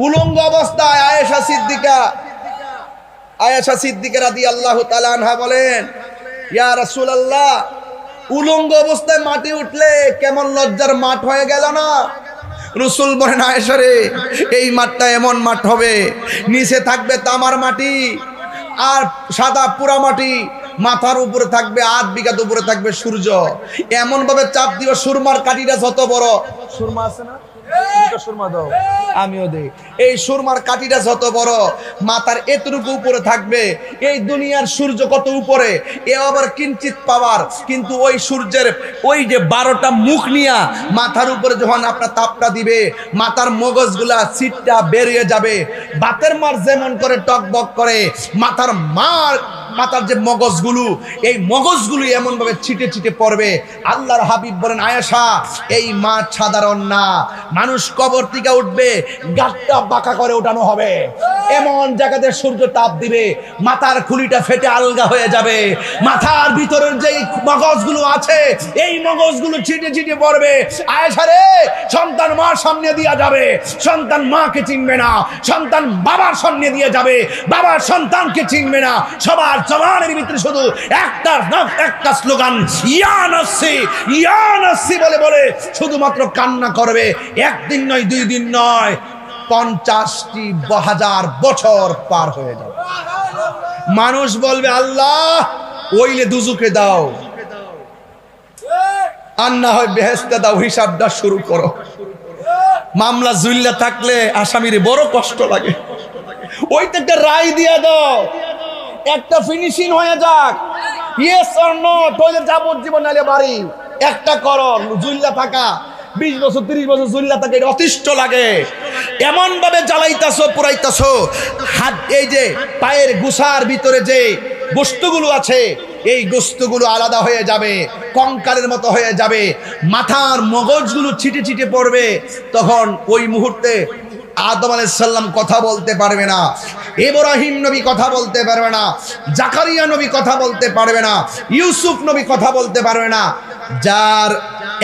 উলঙ্গ অবস্থায়। আয়েশা সিদ্দিকা রাদিয়াল্লাহু তাআলা আনহা বলেন, ইয়া রাসূলুল্লাহ, উলঙ্গ অবস্থায় মাটি উঠলে কেমন লজ্জার মাঠ হয়ে গেল না? রাসূল বলেন, আয়েশা রে, এই মাঠটা এমন মাঠ হবে, নিচে থাকবে তামার মাটি আর সাদা পুরা মাটি, মাথার উপরে থাকবে 8 বিঘাত উপরে থাকবে সূর্য। এমন ভাবে চাপ দিবে, সুরমার কাঠিটা যত বড়, সুরমা আছে না, সুরমা দাও, আমিও দেই, এই সুরমার কাঠিটা যত বড়, মাথার এতটুকু উপরে থাকবে। এই দুনিয়ার সূর্য কত উপরে, এ আবার কিঞ্চিত পাওয়ার, কিন্তু ওই সূর্যের ওই যে 12টা মুখ নিয়া মাথার উপরে যখন আপনার তাপটা দিবে, মাথার মগজগুলা সিটটা বেরিয়ে যাবে। বাতের মার যেমন করে টকবক করে, মাথার যে মগজগুলো, এই মগজগুলো এমন ভাবে ছিটে ছিটে পড়বে। আল্লাহর হাবিব বলেন, আয়েশা, এই মাঠ সাধারণ না, মানুষ কবর থেকে উঠবে, গাঁটটা বাঁকা করে ওঠানো হবে, এমন জায়গাতে সূর্য তাপ দিবে, মাথার খুলিটা ফেটে আলগা হয়ে যাবে। মাথার ভিতরের যে মগজগুলো আছে, এই মগজগুলো ছিটে ছিটে পড়বে। আয়েশা রে, সন্তান মার সামনে দিয়ে যাবে, সন্তান মাকে চিনবে না, সন্তান বাবার সামনে দিয়ে যাবে, বাবার সন্তানকে চিনবে না। সবার জবানের ভিতরে শুধু একটা স্লোগান, ইয়া নাফসি ইয়া নাফসি বলে বলে শুধুমাত্র কান্না করবে। একদিন নয়, 2 দিন নয়, 50,000 বছর পার হয়ে যাবে। মানুষ বলবে, আল্লাহ ওইলে দুজুকে দাও, আর না হয় বেহেশতে দাও, হিসাবটা শুরু করো। মামলা জুল্লা থাকলে আসামির বড় কষ্ট লাগে, ওইটা একটা রায় দিয়া দাও, একটা ফিনিশিং হয়ে যাক, ইয়েস অর নো, তোদের যাবজ্জীবন নালে বাড়ি একটা করো। জুল্লা থাকা 20 বছর 30 বছর জুল্লা থাকে, এটা অতিষ্ঠ লাগে। এমন ভাবে জ্বালাইতাছো, পুরাইতাছো, হাত এই যে পায়ের গুসার ভিতরে যে গোস্তগুলো আছে, এই গোস্তগুলো আলাদা হয়ে যাবে, কঙ্কালের মতো হয়ে যাবে, মাথার মগজগুলো ছিটে ছিটে পড়বে। তখন ওই মুহূর্তে আদম আলাইহিস সালাম কথা বলতে পারবে না, ইব্রাহিম নবী কথা বলতে পারবে না, জাকারিয়া নবী কথা বলতে পারবে না, ইউসুফ নবী কথা বলতে পারবে না। যার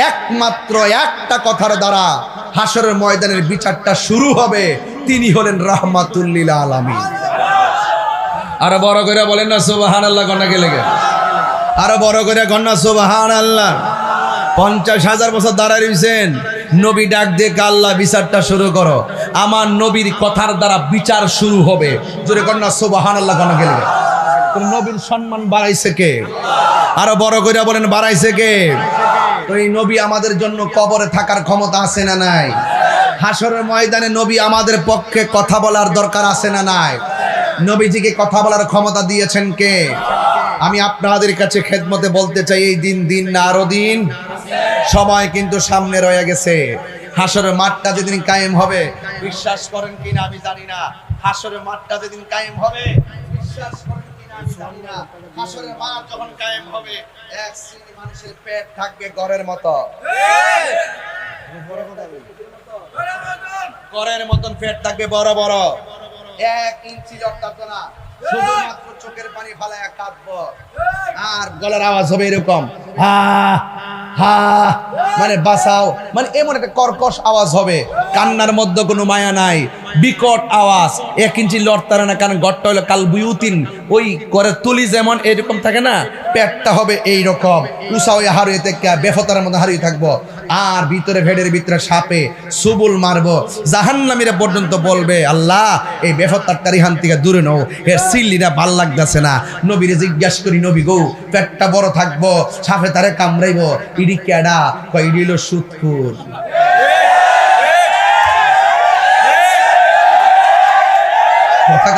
একমাত্র একটা কথার দ্বারা হাসরের ময়দানের বিচারটা শুরু হবে, তিনি হলেন রাহমাতুল লিল আলামিন। আরো বড় করে বলেন না সুবহানাল্লাহ, গন্না কে লেগে, আরো বড় করে গন্না সুবহানাল্লাহ। 50,000 বছর দাঁড়ায় রয়েছেন, নবী ডাক দিয়ে, আল্লাহ বিচারটা শুরু করো, আমার নবীর কথার দ্বারা বিচার শুরু হবে। জোরে কন্যা সুবহানাল্লাহ, গন্না কে লেগে। নবীর সম্মান বাড়াইছে কে? আরো বড় করে বলেন, বাড়াইছে কে? তো এই নবী আমাদের জন্য কবরে থাকার ক্ষমতা আছে না নাই? হাসরের ময়দানে নবী আমাদের পক্ষে কথা বলার দরকার আছে না নাই? নবীজিকে কথা বলার ক্ষমতা দিয়েছেন কে? আমি আপনাদের কাছে খেদমতে বলতে চাই, এই দিন না আরো দিন, সময় কিন্তু সামনে রয়ে গেছে। হাসরের মাঠটা যেদিন কায়েম হবে, বিশ্বাস করেন কিনা আমি জানি না, হাসরের মাঠটা যেদিন কায়েম হবে, বিশ্বাস করেন কিনা আমি জানি না, হাসরের মাঠ যখন কায়েম হবে, এক শ্রেণী মানুষের পেট থাকবে ঘরের মতো, ঘরের মতন পেট থাকবে বড় বড়, 1 ইঞ্চি জট থাকবে না, শুধুমাত্র চোখের পানি ফালায়া কাঁদবো, আর গলার আওয়াজ হবে এরকম, হা হা, মানে বাঁচাও, মানে এমন একটা কর্কশ আওয়াজ হবে, কান্নার মধ্যে কোনো মায়া নাই, বিকট আওয়াজ, 1 ইঞ্চি লড়তারে না, কারণ গড়টা হলো কালবুয়ুতিন, ওই ঘরের তুলি যেমন এরকম থাকে না, পেটটা হবে এইরকম উষা হয়ে হারিয়ে থেকে বেফতার মধ্যে হারিয়ে থাকবো, আর ভিতরে ভেড়ের ভিতরে সাপে সুবুল মারবো, জাহান্নামীরা পর্যন্ত বলবে আল্লাহ এই বেফতারটার ইহান থেকে দূরে নাও, এর সিল্লিরা ভাল লাগতেছে না। নবীরে জিজ্ঞাসা করি, নবী গো পেটটা বড় থাকবো, সাপে তারে কামড়াইবো, ইডি কেডা? কয় ইডি হলো সুদখোর। কথা